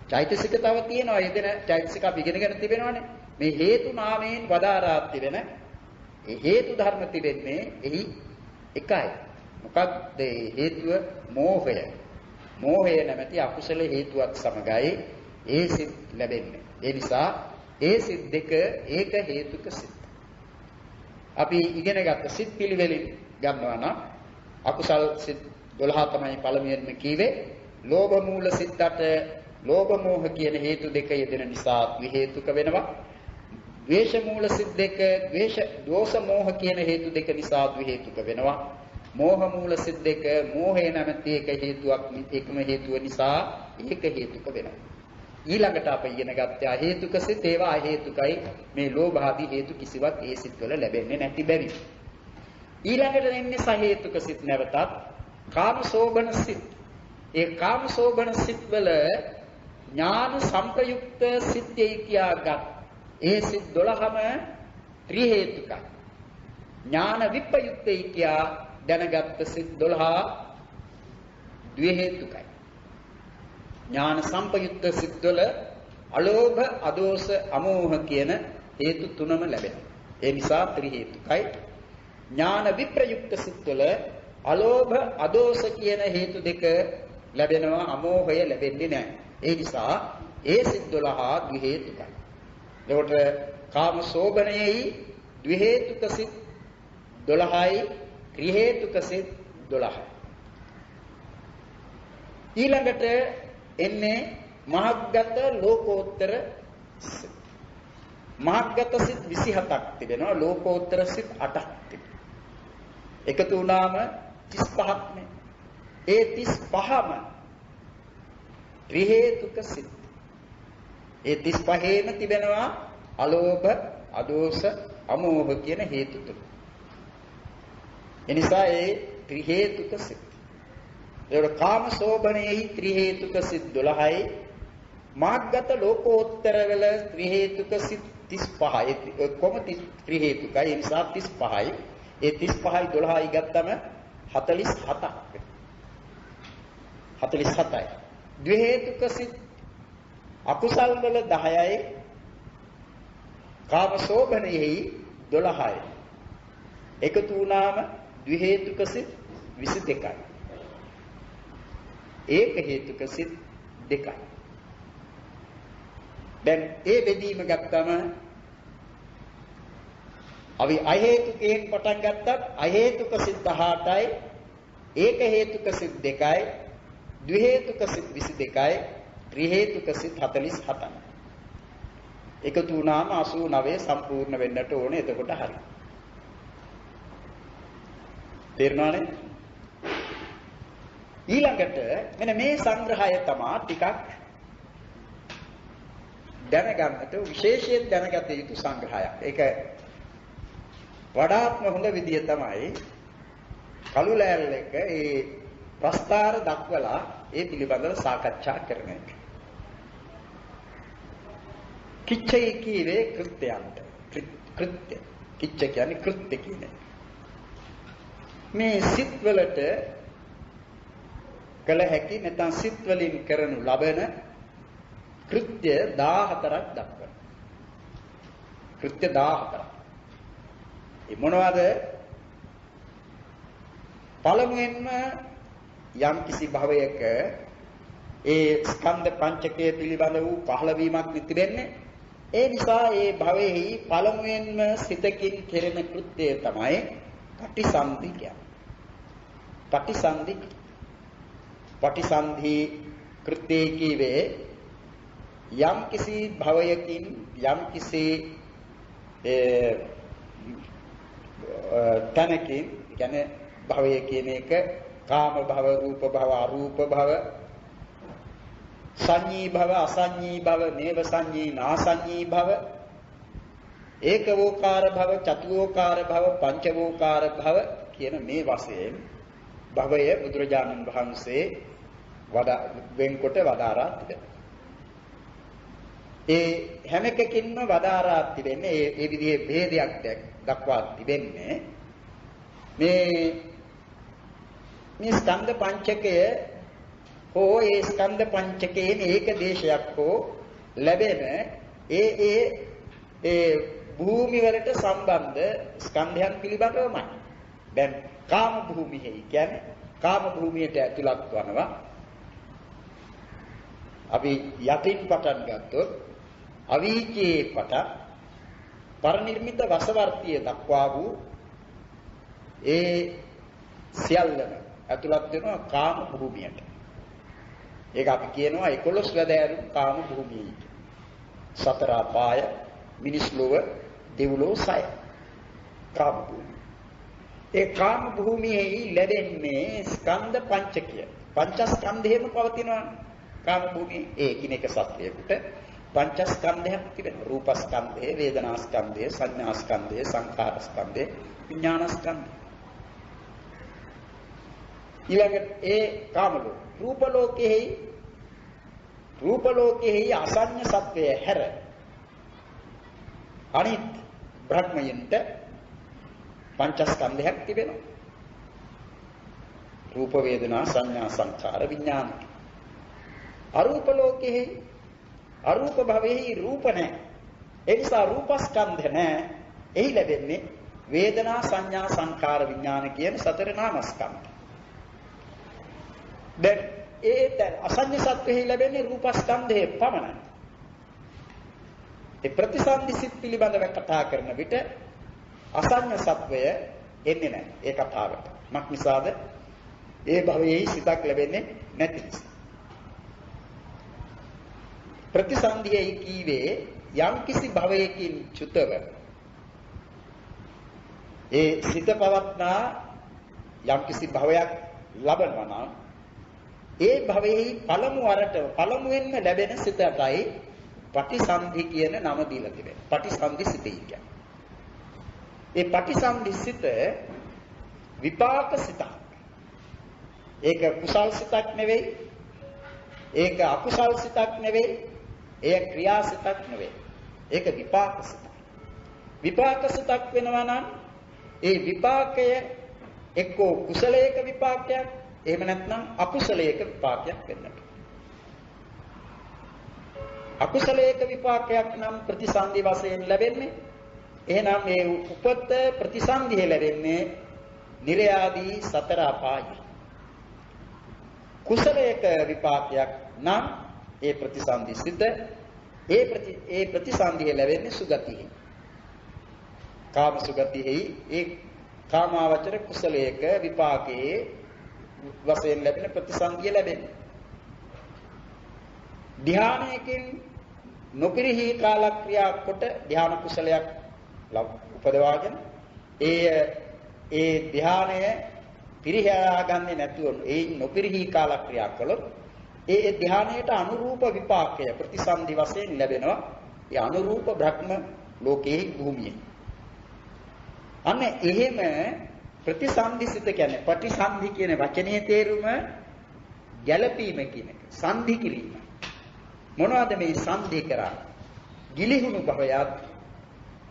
චෛතසික තව තියෙනවා යෙදෙන චෛතසික අපි ඉගෙනගෙන තිබෙනවානේ. මේ හේතු නාමයෙන් වදාරා තිබෙන ඒ හේතු ධර්ම තිබෙන්නේ එහි එකයි. මොකක්ද හේතුව? මෝහය. මෝහය නැමැති අකුසල හේතුවක් සමගයි ඒ සිත් ලැබෙන්නේ. ඒ නිසා ඒ සිත් දෙක ඒක හේතුක සිත්. අපි ඉගෙනගත්ත සිත් පිළිවෙලින් ගන්නවා නම් අකුසල් සිත් 12 තමයි පළමුවෙන්ම කීවේ. ලෝභ මූල සිත් 8 ලෝභ මෝහ කියන හේතු දෙක යෙදෙන නිසා ද්විහේතුක වෙනවා. ද්වේෂ මූල සිත් දෙක දෝෂ මෝහ කියන හේතු දෙක නිසා ද්විහේතුක වෙනවා. මෝහ මූල සිත් දෙක මෝහය නැමැති එක හේතුවක් එකම හේතුව නිසා ඒක හේතුක වෙනවා. ඊළඟට අප ඉගෙන ගත්තේ අහේතුක සිත්. ඒවා අහේතුකයි. මේ ලෝභ ආදී හේතු කිසිවක් ඒ සිත්වල ලැබෙන්නේ නැති බැරි. ඊළඟට එන්නේ සහේතුක සිත් නැවතත් කාමසෝබන සිත්. ඒ කාමසෝබන සිත් වල ඥාන සංපයුක්ත සිත්යයි කියාගත් ඒ සිත් 12ම ත්‍රි හේතුකයි. ඥාන විප්‍රයුක්තයි කියා දැනගත් සිත් 12 ද්වි හේතුකයි. ඥාන සංපයුක්ත සිත් වල අලෝභ, අදෝස, අමෝහ කියන හේතු තුනම ලැබෙනවා. ඒ නිසා ත්‍රි හේතුකයි. ඥාන විප්‍රයුක්ත සිත් වල අලෝභ, අදෝස කියන හේතු දෙක ලැබෙනවා. අමෝහය ලැබෙන්නේ නැහැ. ඒ නිසා ඒ සිත් 12 ද්වි හේතුකයි. එතකොට කාම සෝබනයේයි ද්වි හේතුක සිත් 12යි ත්‍රි හේතුක සිත් 12යි. ඊළඟට එන්නේ මහග්ගත ලෝකෝත්තර සිත්. මහග්ගත සිත් 27ක් තිබෙනවා. ලෝකෝත්තර සිත් 8ක් තිබෙනවා. එකතු වුණාම 35ක් නේ. ඒ 35ම ත්‍රි හේතුක සිත්. ඒ 35ෙම තිබෙනවා අලෝභ, අදෝස, අමෝහ කියන හේතු තුන. එනිසා ඒ ත්‍රි හේතුක සිත්. ඒක කාම සෝබනයේහි ත්‍රි හේතුක සිත් 12යි. මාග්ගත ලෝකෝත්තර වල ත්‍රි හේතුක සිත් 35යි. කොහොම ත්‍රි හේතුකයි? ඒ නිසා 35යි. ඒ 35යි 12යි ගත්තම 47ක්. 47යි. ද්වි හේතුක සිත් අකුසල් වල 10යි. කාම සෝබනයේහි 12යි. එකතු වුණාම ද්වි හේතුක සිත් 22යි. ඒක හේතුක සිත් 2යි. දැන් ඒ බෙදීම ගත්තම අපි අහේතුකයෙන් පටන් ගත්තත් අහේතුක සිත් 18යි, ඒක හේතුක සිත් 2යි, ද්වි හේතුක සිත් 22යි, ත්‍රි හේතුක සිත් 47යි. එකතු වුණාම 89 සම්පූර්ණ වෙන්නට ඕනේ. එතකොට හරි. තේරුණානේ? ඊළඟට මෙන්න මේ සංග්‍රහය තමයි ටිකක් දැනගන්නට විශේෂයෙන් දැනගත යුතු සංග්‍රහයක්. ඒක වඩාත්ම හොඳ විදිය තමයි කළු ලෑල්ල එක ඒ ප්‍රස්තාර දක්වලා ඒ පිළිබඳව සාකච්ඡා කරන එක. කිච්චේ කීවේ කෘත්‍යයන්ට. කෘත්‍ය. කිච්ච කියන්නේ කෘත්‍ය කියන්නේ. මේ සිත් වලට කළ හැකි නැත්නම් සිත් වලින් කරනු ලබන කෘත්‍ය 14ක් දක්වනවා. කෘත්‍ය 14ක්. ඒ මොනවද? පළමුවෙන්ම යම් කිසි භවයක ඒ ස්කන්ධ පංචකය පිළිබඳ වූ පහළවීමක් නිතිබෙන්නේ. ඒ නිසා ඒ භවයේහි පළමුවෙන්ම සිතකින් කෙරෙන කෘත්‍යය තමයි පටිසන්ධි කියන්නේ. පටිසන්ධි කෘත්‍යය කීවේ යම් කිසි භවයකින් යම් කිසි තැනකින් කියන්නේ භවය කියන එක කාම භව, රූප භව, අරූප භව, සංඤී භව, අසංඤී භව, නේව සංඤී, නාසංඤී භව, ඒකවෝකාර භව, චතුෝකාර භව, පංචවෝකාර භව කියන මේ වශයෙන් භවය බුදුරජාණන් වහන්සේ වෙන්කොට වදාරා තිබෙනවා. ඒ හැම එකකින්ම වදාරා තිබෙන්නේ ඒ විදිහේ ભેදයක් දක්වා තිබෙන්නේ මේ ස්කන්ධ පංචකය හෝ ඒ ස්කන්ධ පංචකයෙන් ඒක දේශයක් හෝ ලැබෙන ඒ භූමි වලට සම්බන්ධ ස්කන්ධයන් පිළිබඳවමයි. දැන් කාම භූමියයි කියන්නේ කාම භූමියට ඇතුළත් වනවා. අපි යටින් පටන් ගත්තොත් අවීචයේ පටන් පරිනිර්මිත වසවර්තිය දක්වා වූ ඒ සියල්ලම ඇතුළත් වෙනවා කාම භූමියට. ඒක අපි කියනවා 11 වැදෑරුම් කාම භූමියයි. සතර අපාය, මිනිස් ලෝක, දෙව්ලොව සය. කාම භූමිය. ඒ කාම භූමියේ ලැබෙන්නේ ස්කන්ධ පංචකය. පංචස්කන්ධයම පවතිනවා කාම භූමියේ. ඒකිනෙක සත්‍යයකට පංචස්කන්ධයක් තිබෙනවා. රූපස්කන්ධය, වේදනාස්කන්ධය, සංඥාස්කන්ධය, සංඛාරස්කන්ධය, විඥානස්කන්ධය. ඊළඟට ඒ කාම ලෝක රූප ලෝකෙහි අසඤ්ඤ සත්වය හැර අනිත් බ්‍රහ්මයන්ට පංචස්කන්ධයක් තිබෙනවා. රූප, වේදනා, සංඥා, සංඛාර, විඥාන. අරූප ලෝකෙහි අරූප භවෙහි රූප නැහැ. ඒ නිසා රූපස්කන්ධ නැහැ. එහි ලැබෙන්නේ වේදනා, සංඥා, සංඛාර, විඥාන කියන සතර නාමස්කන්ධ. දැන් ඒ අසඤ්ඤ සත්වෙහි ලැබෙන්නේ රූපස්කන්ධයේ පමණයි. ඒ ප්‍රතිසන්දි සිත් පිළිබඳව කතා කරන විට අසඤ්ඤ සත්වය එන්නේ නැහැ ඒ කතාවට. මක් නිසාද? ඒ භවයේ සිතක් ලැබෙන්නේ නැති නිසා. ප්‍රතිසන්දියේ කීවේ යම් කිසි භවයකින් චුතව ඒ සිත පවත්නා යම් කිසි භවයක් ලබනවා නම් ඒ භවයේ පළමුවෙන්ම ලැබෙන සිතටයි පටිසන්ධි කියන නම දීලා තිබෙනවා. පටිසන්ධි සිතයි කියන්නේ. ඒ පටිසන්ධි සිත විපාක සිතක්. ඒක කුසල් සිතක් නෙවෙයි. ඒක අකුසල් සිතක් නෙවෙයි. ඒක ක්‍රියා සිතක් නෙවෙයි. ඒක විපාක සිතක්. විපාක සිතක් වෙනවා නම් ඒ විපාකය එක්කෝ කුසලයක විපාකයක්, එහෙම නැත්නම් අකුසලයක විපාකයක් වෙන්නට. අකුසලයක විපාකයක් නම් ප්‍රතිසන්දි වශයෙන් ලැබෙන්නේ එහෙනම් මේ උපත ප්‍රතිසන්දිය ලැබෙන්නේ නිර්යාදී සතර අපායයි. කුසලයක විපාකයක් නම් ඒ ප්‍රතිසන්දි සිත ඒ ප්‍රතිසන්දිය ලැබෙන්නේ සුගතියෙහි. කාම සුගතියෙහි ඒ කාමාවචර කුසලයක විපාකයේ වශයෙන් ලැබෙන ප්‍රතිසන්දිය ලැබෙන්නේ. ධානයකින් නොපිරිහි කාලක්‍රියා කොට ධාන කුසලයක් උපදවාගෙන ඒ ධානය පිරිහා ගන්නේ නැතුව ඒ නොපිරිහි කාලක්‍රියා කළොත් ඒ ධානයට අනුරූප විපාකය ප්‍රතිසන්දි වශයෙන් ලැබෙනවා. ඒ අනුරූප බ්‍රහ්ම ලෝකයේ භූමියේ. අන්න එහෙම ප්‍රතිසන්දිසිත කියන්නේ ප්‍රතිසන්දි කියන වචනේ තේරුම ගැළපීම කියන එක. සන්ධි කිරීම. මොනවද මේ සන්ධි කරන්නේ? ගිලිහුණු භවයත්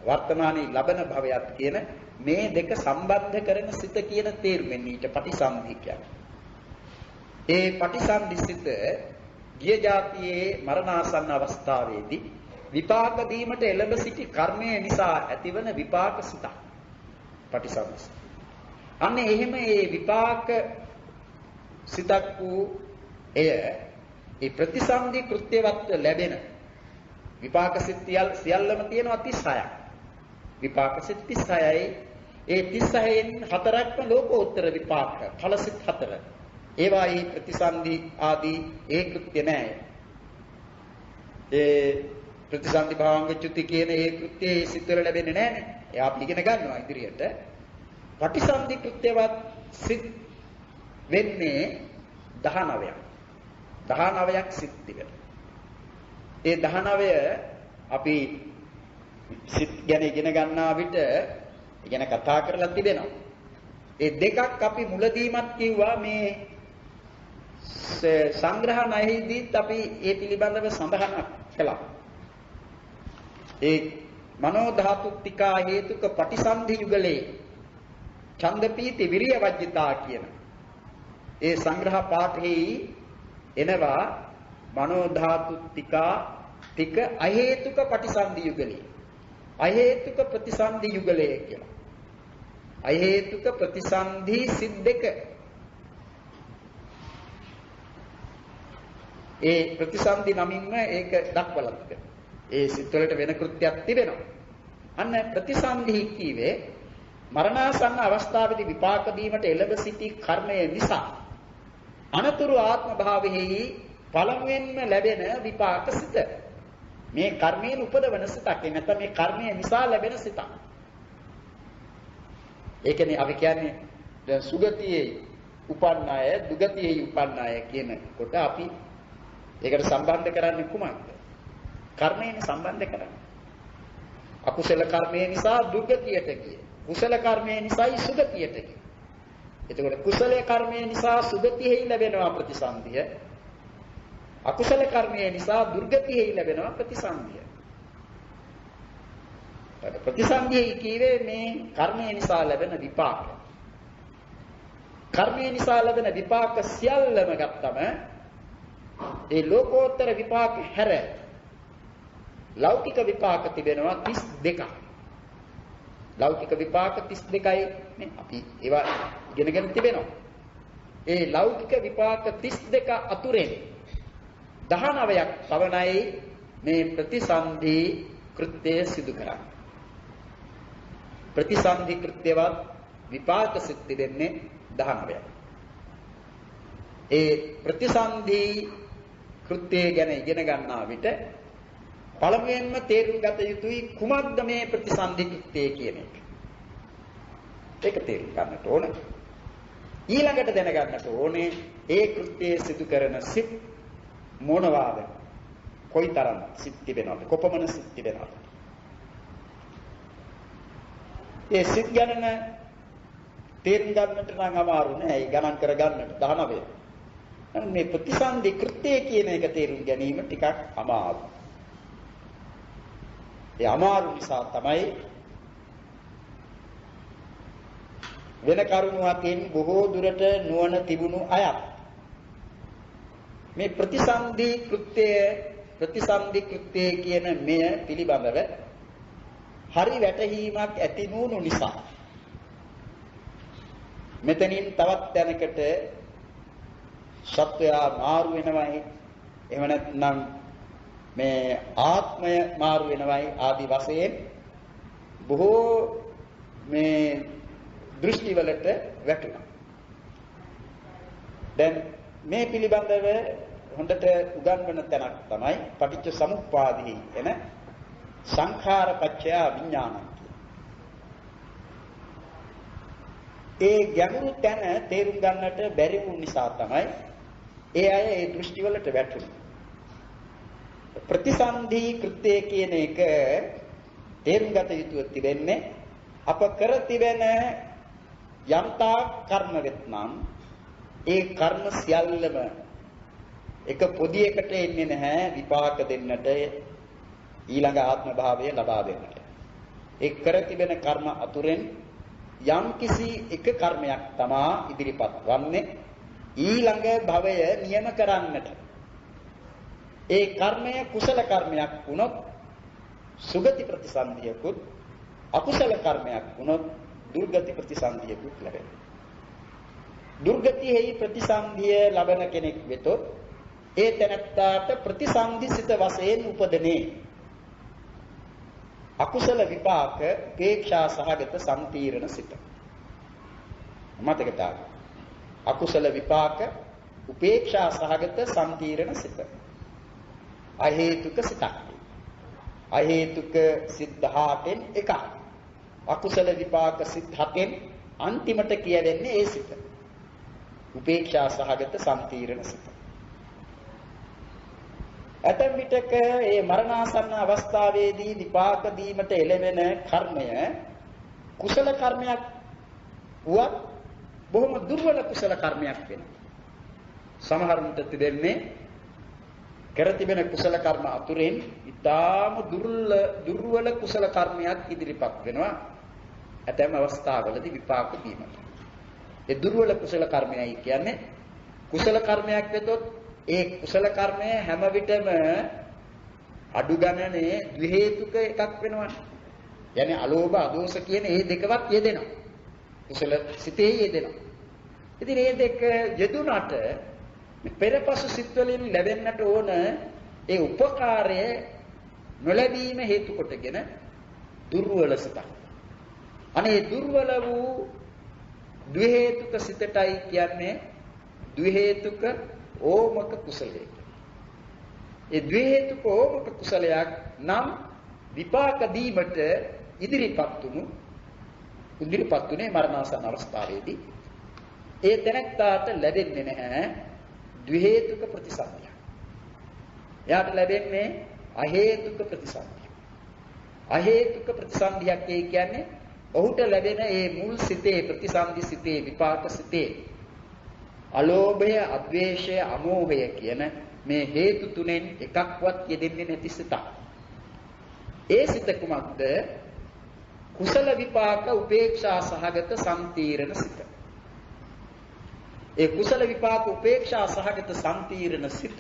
වර්තමානයේ ලබන භවයත් කියන මේ දෙක සම්බන්ධ කරන සිත කියන තේරුමෙන් ඊට ප්‍රතිසන්දි කියන්නේ. ඒ ප්‍රතිසන්දිසිත ගිය જાතියේ මරණාසන්න අවස්ථාවේදී විපාක දීමට එළඹ සිටි කර්මය නිසා ඇතිවන විපාක සිත. ප්‍රතිසන්දිස. අන්න එහෙම ඒ විපාක සිතක් වූ ඒ ප්‍රතිසන්දි කෘත්‍යවත්ව ලැබෙන විපාක සිත් සියල්ලම තියෙනවා 36ක්. විපාක සිත් 36යි. ඒ 36න් හතරක්ම ලෝකෝත්තර විපාක ඵල සිත් 4. ඒවායි ප්‍රතිසන්දි ආදී ඒ කෘත්‍ය නැහැ. ඒ ප්‍රතිසන්දි භාංග චුති කියන ඒ කෘත්‍යයේ සිත්වල ලැබෙන්නේ නැහැනේ. ඒ අපි ඉගෙන ගන්නවා ඉදිරියට. ප්‍රතිසන්දි කෘත්‍යවත් සිත් වෙන්නේ 19ක්. 19ක් සිත් ටිකට. ඒ 19 අපි සිත් ගැන ඉගෙන ගන්නා විට ඉගෙන කතා කරලා තිබෙනවා. ඒ දෙකක් අපි මුලදීමත් කිව්වා මේ සංග්‍රහණයෙහිදීත් අපි ඒ පිළිබඳව සඳහන් කළා. ඒ මනෝ ධාතුත්තිකා හේතුක පටිසන්ධි යුගලේ ඡන්දපීති විරිය වජ්ජිතා කියන ඒ සංග්‍රහ පාඨෙහි එනවා මනෝ ධාතුත්තිකා ටික අහේතුක පටිසන්ධි යුගලේ අහේතුක ප්‍රතිසන්ධි යුගලේ කියලා. අහේතුක ප්‍රතිසන්ධි සිත් දෙක. ඒ ප්‍රතිසන්ධි නමින්ම ඒක දක්වලා තිබෙනවා. ඒ සිත් වලට වෙන කෘත්‍යයක් තිබෙනවා. අන්න ප්‍රතිසන්ධි කීවේ මරණාසන්න අවස්ථාවේදී විපාක දීමට එළඹ සිටි කර්මය නිසා අනතුරු ආත්ම භාවයෙහි පළමුවෙන්ම ලැබෙන විපාක සිත. මේ කර්මයෙන් උපදවන සිතක්. නැත්නම් මේ කර්මය නිසා ලැබෙන සිතක්. ඒ කියන්නේ අපි කියන්නේ දැන් සුගතියේ උපන්න අය, දුගතියේ උපන්න අය කියනකොට අපි ඒකට සම්බන්ධ කරන්නේ කුමක්ද? කර්මයෙන් සම්බන්ධ කරන්නේ. අකුසල කර්මය නිසා දුගතියට ගියේ. කුසල කර්මය නිසායි සුගතියට ගියේ. එතකොට කුසල කර්මය නිසා සුගතියෙහි ලැබෙනවා ප්‍රතිසන්දිය. අකුසල කර්මය නිසා දුර්ගතියෙහි ලැබෙනවා ප්‍රතිසන්දිය. ප්‍රතිසන්දිය කියවේ මේ කර්මය නිසා ලැබෙන විපාක. කර්මය නිසා ලැබෙන විපාක සියල්ලම ගත්තම ඒ ලෝකෝත්තර විපාක හැර ලෞකික විපාක තිබෙනවා 32ක්. ලෞකික විපාක 32යි නේ අපි ඒවා ඉගෙනගෙන තිබෙනවා. ඒ ලෞකික විපාක 32 අතුරෙන් 19ක් පවණයි මේ ප්‍රතිසන්ධි කෘත්‍යය සිදු කරන්නේ. ප්‍රතිසන්ධි කෘත්‍යවත් විපාක සිත් දෙන්නේ 19ක්. ඒ ප්‍රතිසන්ධි කෘත්‍යය ගැන ඉගෙන ගන්නා විට පළමුවෙන්ම තේරුම් ගත යුතුයි කුමක්ද මේ ප්‍රතිසන්ධි කෘත්‍යය කියන එක. ඒක තේරුම් ගන්නට ඕන. ඊළඟට දැනගන්නට ඕනේ ඒ කෘත්‍යය සිදු කරන සිත් මොනවාද? කොයිතරම් සිත් තිබෙනවද? කොපමණ සිත් තිබෙනවද? ඒ සිත් ගණන තේරුම් ගන්නට නම් අමාරු නෑ. ඒ ගණන් කර ගන්නට 19. මේ ප්‍රතිසන්ධි කෘත්‍යය කියන එක තේරුම් ගැනීම ටිකක් අමාරුයි. ඒ අමාරු නිසා තමයි වෙන කරුණු අතින් බොහෝ දුරට නුවණ තිබුණු අයත් මේ ප්‍රතිසන්ධි කෘත්‍යය කියන මෙය පිළිබඳව හරි වැටහීමක් ඇති නුණු නිසා මෙතනින් තවත් දැනකට සත්වයා මාරු වෙනවයි එහෙම නැත්නම් මේ ආත්මය මාරු වෙනවයි ආදි වශයෙන් බොහෝ මේ දෘෂ්ටි වලට වැටුණා. දැන් මේ පිළිබඳව හොඳට උගන්වන තැනක් තමයි පටිච්ච සමුප්පාදෙහි එන සංඛාරපච්චය විඥානං. ඒ ගැඹුරු තැන තේරුම් ගන්නට බැරි වූ නිසා තමයි ඒ අය ඒ දෘෂ්ටි වලට වැටුනේ. ප්‍රතිසන්ධි කෘත්‍ය කියන එක තේරුම් ගත යුතුව තිබෙන්නේ අප කර තිබෙන යම්තා කර්ම වෙත්නම් ඒ කර්ම සියල්ලම එක පොදියකට එන්නේ නැහැ විපාක දෙන්නට ඊළඟ ආත්ම භාවය ලබා දෙන්නට. ඒ කර තිබෙන කර්ම අතුරෙන් යම් කිසි එක කර්මයක් තමා ඉදිරිපත් වන්නේ ඊළඟ භවය නියම කරන්නට. ඒ කර්මය කුසල කර්මයක් වුණොත් සුගති ප්‍රතිසන්දියකුත් අකුසල කර්මයක් වුණොත් දුර්ගති ප්‍රතිසන්දියකුත් ලැබෙනවා. දුර්ගතියෙහි ප්‍රතිසන්දිය ලබන කෙනෙක් වෙතොත් ඒ තැනැත්තාට ප්‍රතිසන්දිසිත වශයෙන් උපදනේ අකුසල විපාක උපේක්ෂා සහගත සම්පීර්ණ සිත. මතක තබන්න. අකුසල විපාක උපේක්ෂා සහගත සම්පීර්ණ සිත. අහේතුක සිතක්. අහේතුක සිත් 18න් එකක්. අකුසල විපාක සිත් 7න් අන්තිමට කියවෙන්නේ ඒ සිත. උපේක්ෂා සහගත සම්පීර්ණ සිත. ඇතැම් විටක මේ මරණාසන්න අවස්ථාවේදී විපාක දීමට එළවෙන කර්මය කුසල කර්මයක් වුවත් බොහොම දුර්වල කුසල කර්මයක් වෙනවා. සමහරුන්ට තිබෙන්නේ කර තිබෙන කුසල කර්ම අතුරෙන් ඊටාම දුර්වල කුසල කර්මයක් ඉදිරිපත් වෙනවා. ඇතැම් අවස්ථාවලදී විපාක දීමට. ඒ දුර්වල කුසල කර්මයයි කියන්නේ කුසල කර්මයක් වෙතොත් ඒ කුසල කර්මය හැම විටම අඩු ගණනේ ද්වි හේතුක එකක් වෙනවා. يعني අලෝභ අදෝෂ කියන මේ දෙකවත් යෙදෙනවා. කුසල සිතේ යෙදෙනවා. ඉතින් මේ දෙක යෙදුනට පෙරපසු සිත් වලින් ලැබෙන්නට ඕන ඒ උපකාරය නොලැබීම හේතු කොටගෙන දුර්වල සිතක්. අනේ දුර්වල වූ ද්වි හේතුක සිතටයි කියන්නේ ද්වි හේතුක ඕමක කුසලයක්. ඒ ද්වි හේතුක ඕමක කුසලයක් නම් විපාක දීමට ඉදිරිපත් උනේ මරණාසන්න අවස්ථාවේදී ඒ තැනැත්තාට ලැබෙන්නේ නැහැ ද්වි හේතුක ප්‍රතිසන්දිය. එයාට ලැබෙන්නේ අහේතුක ප්‍රතිසන්දිය. අහේතුක ප්‍රතිසන්දියක් කියන්නේ ඔහුට ලැබෙන ඒ මුල් සිතේ ප්‍රතිසන්දි සිතේ විපාක සිතේ අලෝභය, අද්වේෂය, අමෝහය කියන මේ හේතු තුනෙන් එකක්වත් යෙදෙන්නේ නැති සිතක්. ඒ සිත කුමක්ද? කුසල විපාක උපේක්ෂා සහගත සම්පීර්ණ සිත. ඒ කුසල විපාක උපේක්ෂා සහගත සම්පීර්ණ සිත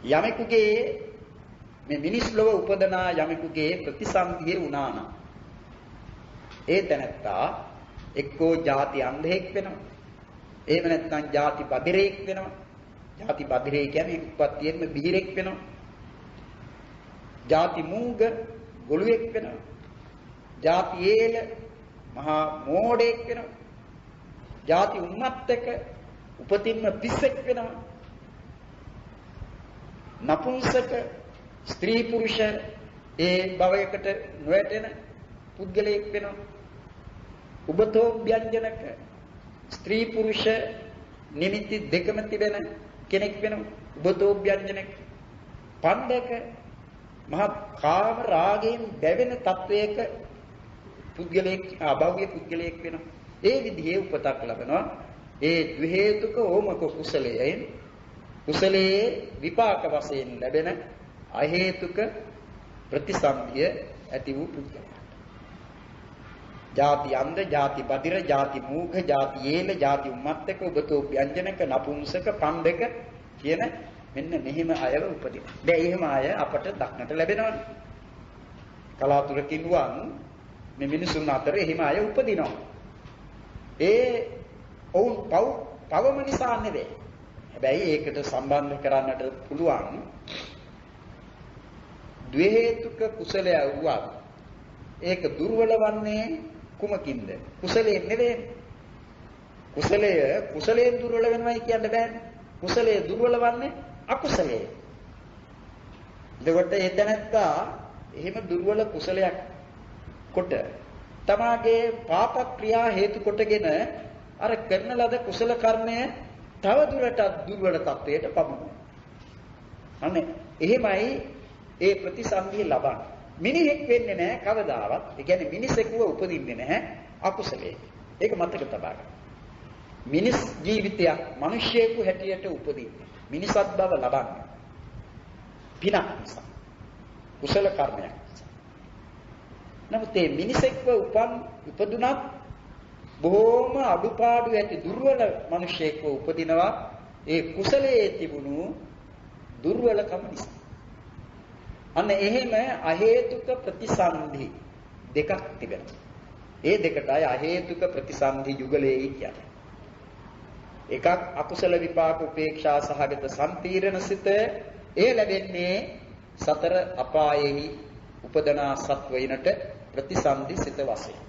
යමෙකුගේ මේ මිනිස් ලොව උපදනා යමෙකුගේ ප්‍රතිසන්දියේ වුණා නම් ඒ තැනත්තා එක්කෝ ಜಾති අන්ධෙක් වෙනවා. එහෙම නැත්නම් ಜಾති බදිරෙක් වෙනවා. ಜಾති බදිරේ කියන්නේ උප්පත්තියෙන්ම බිහිරෙක් වෙනවා. ಜಾති මූග ගොළුෙක් වෙනවා. ಜಾති ඒල මහා මෝඩෙක් වෙනවා. ಜಾති උම්මත්තක උපතින්ම පිස්සෙක් වෙනවා. නපුංසක ස්ත්‍රී පුරුෂ ඒ භවයකට නොයැටෙන පුද්ගලයෙක් වෙනවා. උබතෝ ව්‍යංජනක ස්ත්‍රී පුරුෂ නිමිති දෙකම තිබෙන කෙනෙක් වෙනවා. උබතෝ ව්‍යංජනක පණ්ඩක මහා කාම රාගයෙන් දැවෙන තත්වයක පුද්ගලයෙක් අභව්‍ය පුද්ගලයෙක් වෙනවා. ඒ විදිහේ උපතක් ලබනවා. ඒ ද්වි හේතුක ඕමක කුසලයෙන් කුසලයේ විපාක වශයෙන් ලැබෙන අහේතුක ප්‍රතිසන්දිය ඇති වූ පුද්ගලයා. ಜಾති අන්ධ, ಜಾති බදිර, ಜಾති මූඝ, ಜಾති ඒල, ಜಾති උම්මත්තක, උබතෝ ව්‍යංජනක, නපුංසක, පණ්ඩක කියන මෙන්න මෙහිම අයව උපදින. දැන් එහෙම අය අපට දක්නට ලැබෙනවනේ. කලාතුරකින් වන් මේ මිනිසුන් අතර එහෙම අය උපදිනවා. ඒ ඔවුන් පවම නිසා නෙවෙයි. හැබැයි ඒකට සම්බන්ධ කරන්නට පුළුවන් ද්වේ හේතුක කුසලය වුවත් ඒක දුර්වල වන්නේ කුමකින්ද? කුසලයෙන් නෙවෙයි. කුසලයෙන් දුර්වල වෙනවයි කියන්න බෑනේ. කුසලයේ දුර්වල වන්නේ අකුසලයේ. එතකොට එතනත්තා එහෙම දුර්වල කුසලයක් කොට තමාගේ පාප ක්‍රියා හේතු කොටගෙන අර කරන ලද කුසල කර්මය තව දුරටත් දුර්වල තත්වයට පමුණුනවා. අනේ එහෙමයි ඒ ප්‍රතිසන්දිය ලබන්නේ. මිනිහෙක් වෙන්නේ නැහැ කවදාවත්. ඒ කියන්නේ මිනිසෙකුව උපදින්නේ නැහැ අකුසලයේ. ඒක මතක තබා ගන්න. මිනිස් ජීවිතයක් මිනිසියෙකු හැටියට උපදින්නේ. මිනිසත් බව ලබන්නේ. පිනක් නිසා. කුසල කර්මයක් නිසා. නමුත් මේ මිනිසෙක්ව උපදුනත් බොහෝම අඩුපාඩු ඇති දුර්වල මිනිසෙක්ව උපදිනවා ඒ කුසලයේ තිබුණු දුර්වලකම නිසා. අන්න එහෙම අහේතුක ප්‍රතිසන්ධි දෙකක් තිබෙනවා. ඒ දෙකටයි අහේතුක ප්‍රතිසන්ධි යුගලයේ කියන්නේ. එකක් අකුසල විපාක උපේක්ෂා සහගත සම්පීර්ණ සිත ඒ ලැබෙන්නේ සතර අපායෙහි උපදනා සත්වයිනට ප්‍රතිසන්ධි සිත වශයෙන්.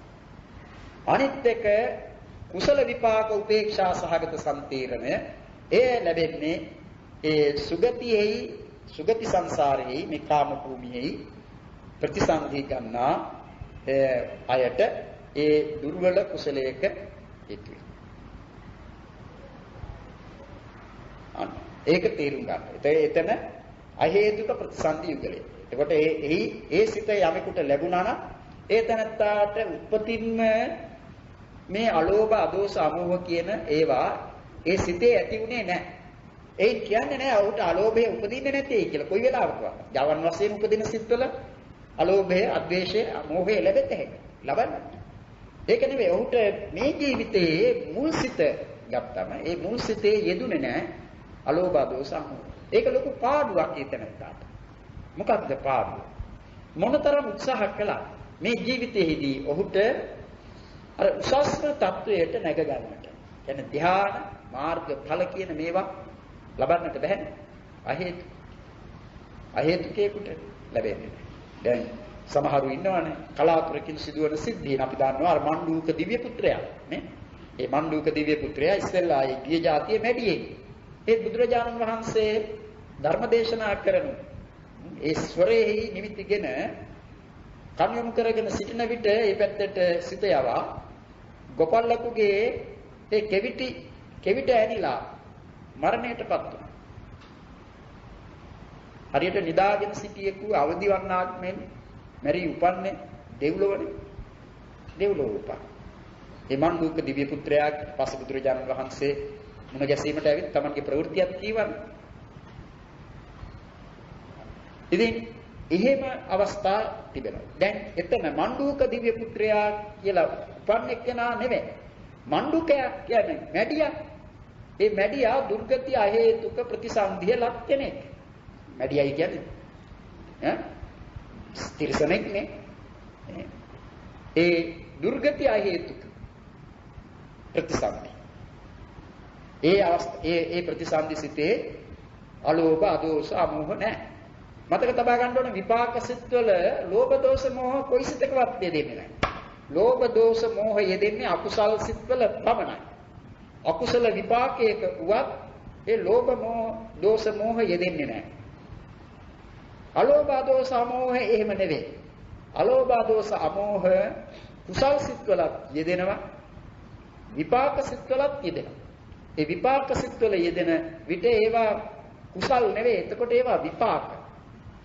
අනිත් එක කුසල විපාක උපේක්ෂා සහගත සම්පීර්ණය ඒ ලැබෙන්නේ ඒ සුගතියෙහි සුගති සංසාරෙහි මේ කාම භූමියෙහි ප්‍රතිසන්ධි ගන්නා අයට ඒ දුර්වල කුසලයක හේතු ඒක තේරුම් ගන්න. එතන අහේතුක ප්‍රතිසන්දි යුගලය. එතකොට ඒ සිත යමෙකුට ලැබුණා නම් ඒ තනත්තාට උපතින්ම මේ අලෝභ අදෝස අමෝහ කියන ඒවා ඒ සිතේ ඇති උනේ නැහැ. ඒ කියන්නේ නැහැ ඔහුට අලෝභය උපදින්නේ නැtei කියලා. කොයි වෙලාවකවත්. ජවන් වශයෙන් උපදින සිත්වල අලෝභය, අද්වේෂය, අමෝහය ලැබෙත හැකියි. ලබන්න. ඒක නෙවෙයි ඔහුට මේ ජීවිතයේ මුල් සිත ගත්තම ඒ මුල් සිතේ යෙදුනේ නැහැ. අලෝභ දෝස අමෝහ. ඒක ලොකු පාඩුවක් ඒතනටට. මොකක්ද පාඩුව? මොනතරම් උත්සාහ කළා මේ ජීවිතයේදී ඔහුට අර උසස්ම තත්වයට නැග ගන්නට. කියන්නේ ධ්‍යාන, මාර්ග, ඵල කියන මේවා ලබන්නට බැහැ. අහේතුකේකට ලැබෙන්නේ නැහැ. දැන් සමහරු ඉන්නවනේ කලාතුරකින් සිදුවන සිද්ධීන් අපි දන්නවා අර මණ්ඩූක දිව්‍ය පුත්‍රයා නේ. ඒ මණ්ඩූක දිව්‍ය පුත්‍රයා ඉස්සෙල්ලා ඒ ගිය જાතියේ මැඩියේ. ඒ බුදුරජාණන් වහන්සේ ධර්ම දේශනා කරන ඒ ස්වරෙහි නිමිතිගෙන කන්‍යම් කරගෙන සිටින විට ඒ පැත්තට සිත යවා ගොපල්ලකුගේ ඒ කෙවිට ඇනිලා මරණයටපත් වුණා. හරියට නිදාගෙන සිටියෙකු අවදි වන්නාක් මෙන් මැරි උපන්නේ දෙව්ලොවනේ. දෙව්ලොව උපන්. ඒ මණ්ඩූක දිව්‍ය පුත්‍රයා පස බුදුරජාණන් වහන්සේ මුණ ගැසීමට ඇවිත් තමන්ගේ ප්‍රවෘත්තියක් කීවනේ. ඉතින් එහෙම අවස්ථා තිබෙනවා. දැන් එතන මණ්ඩූක දිව්‍ය පුත්‍රයා කියලා උපන් එක්කෙනා නෙවෙයි. මණ්ඩූකයා කියන්නේ මැඩියා. ඒ මැඩියා දුර්ගති අහේතුක ප්‍රතිසන්දිය ලක් කෙනෙක්. මැඩියයි කියන්නේ ස්ථිරසනෙක් නේ. ඒ දුර්ගති අහේතුක ප්‍රතිසන්දි. ඒ ප්‍රතිසන්දි සිතේ අලෝභ අදෝස අමෝහ නැහැ. මතක තබා ගන්න ඕනේ විපාක සිත්වල ලෝභ දෝෂ මෝහ කොයි සිතකවත් දෙන්නේ නැහැ. ලෝභ දෝෂ මෝහ යෙදෙන්නේ අකුසල් සිත්වල පමණයි. අකුසල විපාකයක උවත් ඒ ලෝභ මෝහ දෝෂ මෝහ යෙදෙන්නේ නැහැ. අලෝභ දෝෂ අමෝහ එහෙම නෙවෙයි. අලෝභ දෝෂ අමෝහ කුසල් සිත්වල යෙදෙනවා. විපාක සිත්වලත් යෙදෙනවා. ඒ විපාක සිත්වල යෙදෙන විට ඒවා කුසල් නෙවෙයි. එතකොට ඒවා විපාක.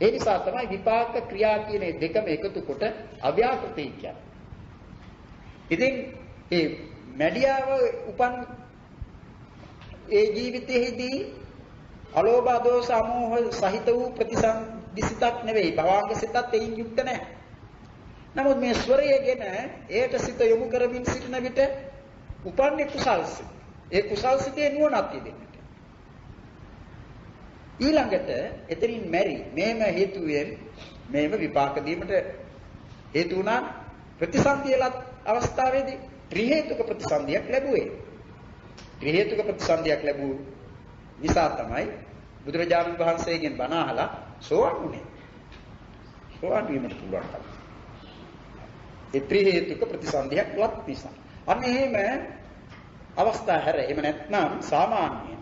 ඒ නිසා තමයි විපාක ක්‍රියා කියන දෙකම එකතු කොට අව්‍යාකෘතය කියන්නේ. ඉතින් ඒ මැඩියාව උපන් ඒ ජීවිතයේදී අලෝභ දෝෂ අමෝහ සහිත වූ ප්‍රතිසන්දිසිතක් නෙවෙයි. භවංග සිතත් එයින් යුක්ත නැහැ. නමුත් මේ ස්වරයේගෙන ඒට සිත යොමු කරමින් සිටින විට උපන්නේ කුසල්සිත. ඒ කුසල්සිතේ නුවණක් යෙදෙන්නට. ඊළඟට එතනින් මෙරි මේම හේතුවෙන් මේම විපාක දීමට හේතු වුණා ප්‍රතිසන්දියලත් අවස්ථාවේදී ත්‍රි හේතුක ප්‍රතිසන්දියක් ලැබුවේ. ත්‍රි හේතුක ප්‍රතිසන්දියක් ලැබුව නිසා තමයි බුදුරජාණන් වහන්සේගෙන් බණ අහලා සෝවාන් වුණේ. සෝවාන් වීමට පුළුවන්. ඒ ත්‍රි හේතුක ප්‍රතිසන්දියක් ලත් නිසා. අන්න එහෙම අවස්ථා හැර එහෙම නැත්නම් සාමාන්‍ය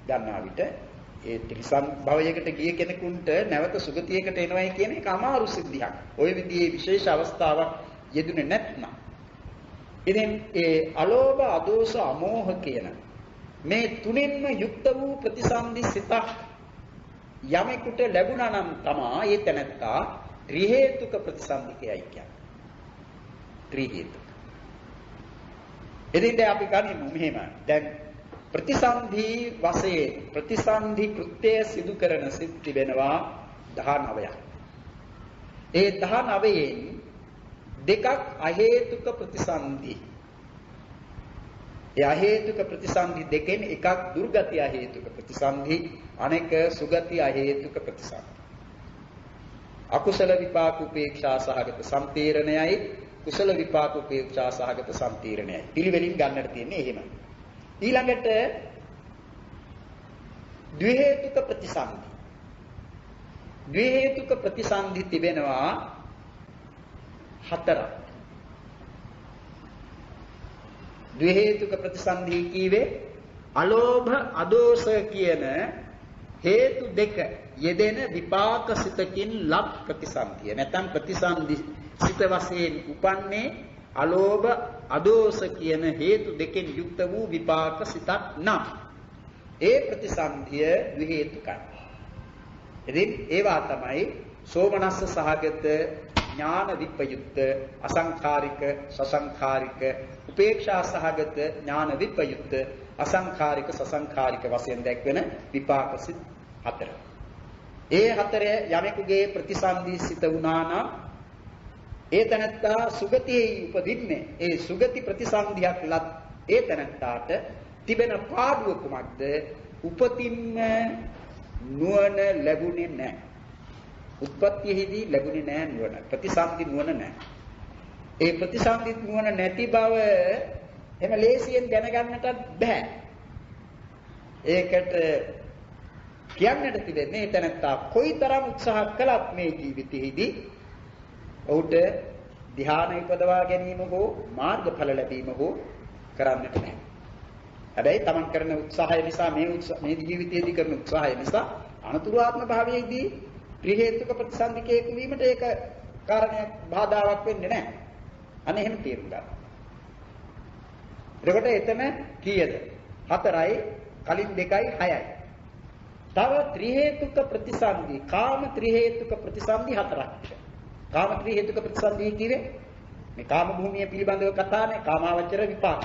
ගන්නා විට ඒ ත්‍රිසන් භවයකට ගිය කෙනෙකුට නැවත සුගතියකට එනවයි කියන එක අමාරු සිද්ධියක්. ওই විදිහේ විශේෂ අවස්ථාවක් යෙදුනේ නැත්නම්. ඉතින් ඒ අලෝභ, අදෝස, අමෝහ කියන මේ තුනෙන්ම යුක්ත වූ ප්‍රතිසන්දි සිත යමෙකුට ලැබුණා නම් තමා ඒ තැනත්තා ත්‍රි හේතුක ප්‍රතිසන්දිකයයි කියන්නේ. ත්‍රි හේතුක. එදින්ද අපි ගනිමු මෙහෙම. දැන් ප්‍රතිසන්ධි වශයෙන් ප්‍රතිසන්ධි කෘත්‍ය සිදු කරන සිත් තිබෙනවා 19ක්. ඒ 19න් දෙකක් අහේතුක ප්‍රතිසන්ධි. ඒ අහේතුක ප්‍රතිසන්ධි දෙකෙන් එකක් දුර්ගති අහේතුක ප්‍රතිසන්ධි, අනෙක සුගති අහේතුක ප්‍රතිසන්ධි. අකුසල විපාක උපේක්ෂා සහගත සම්තීරණයයි කුසල විපාක උපේක්ෂා සහගත සම්තීරණයයි. පිළිවෙලින් ගන්නට තියෙන්නේ එහෙම. ඊළඟට ද්වි හේතුක ප්‍රතිසන්ධි. ද්වි හේතුක ප්‍රතිසන්ධි තිබෙනවා 4ක්. ද්වි හේතුක ප්‍රතිසන්ධි කීවේ අලෝභ අදෝස කියන හේතු දෙක යෙදෙන විපාක සිතකින් ලබ් ප්‍රතිසන්ධිය. නැත්නම් ප්‍රතිසන්ධි සිත වශයෙන් උපන්නේ අලෝභ අදෝස කියන හේතු දෙකෙන් යුක්ත වූ විපාක සිතක් නම් ඒ ප්‍රතිසන්ධිය ද්වි හේතුකයි. ඉතින් ඒවා තමයි සෝමනස්ස සහගත ඥාන විප්පයුක්ත අසංඛාරික සසංඛාරික උපේක්ෂා සහගත ඥාන විප්පයුක්ත අසංඛාරික සසංඛාරික වශයෙන් දැක්වෙන විපාක සිත් 4. ඒ 4 යමෙකුගේ ප්‍රතිසන්ධි සිත වුණා නම් ඒ තැනත්තා සුගතියේ උපදින්නේ. ඒ සුගති ප්‍රතිසන්ධියක් ලත් ඒ තැනත්තාට තිබෙන පාඩුව කුමක්ද? උපතින්ම නුවණ ලැබුණේ නැහැ. උත්පත්තියේදී ලැබුණේ නැහැ නුවණ. ප්‍රතිසන්ධි නුවණ නැහැ. ඒ ප්‍රතිසන්ධි නුවණ නැති බව එම ලේසියෙන් දැනගන්නට බෑ. ඒකට කියන්නට තිබෙන්නේ ඒ තැනත්තා කොයිතරම් උත්සාහ කළත් මේ ජීවිතයේදී ඔහුට ධ්‍යාන ඉපදවා ගැනීම හෝ මාර්ගඵල ලැබීම හෝ කරන්නට නැහැ. හැබැයි තමන් කරන උත්සාහය නිසා මේ ජීවිතයේදී කරන උත්සාහය නිසා අනතුරු ආත්ම භාවයේදී ත්‍රි හේතුක ප්‍රතිසන්දිකේක වීමට ඒක කාරණයක් බාධාවක් වෙන්නේ නැහැ. අනේ එහෙම තේරුම් ගන්න. එතකොට එතන කීයද? 4යි කලින් 2යි 6යි. තව ත්‍රි හේතුක ප්‍රතිසන්දි, කාම ත්‍රි හේතුක ප්‍රතිසන්දි 4ක්. කාම ත්‍රි හේතුක ප්‍රතිසන්දි කියේ මේ කාම භූමිය පිළිබඳව කතානේ කාමාවචර විපාක.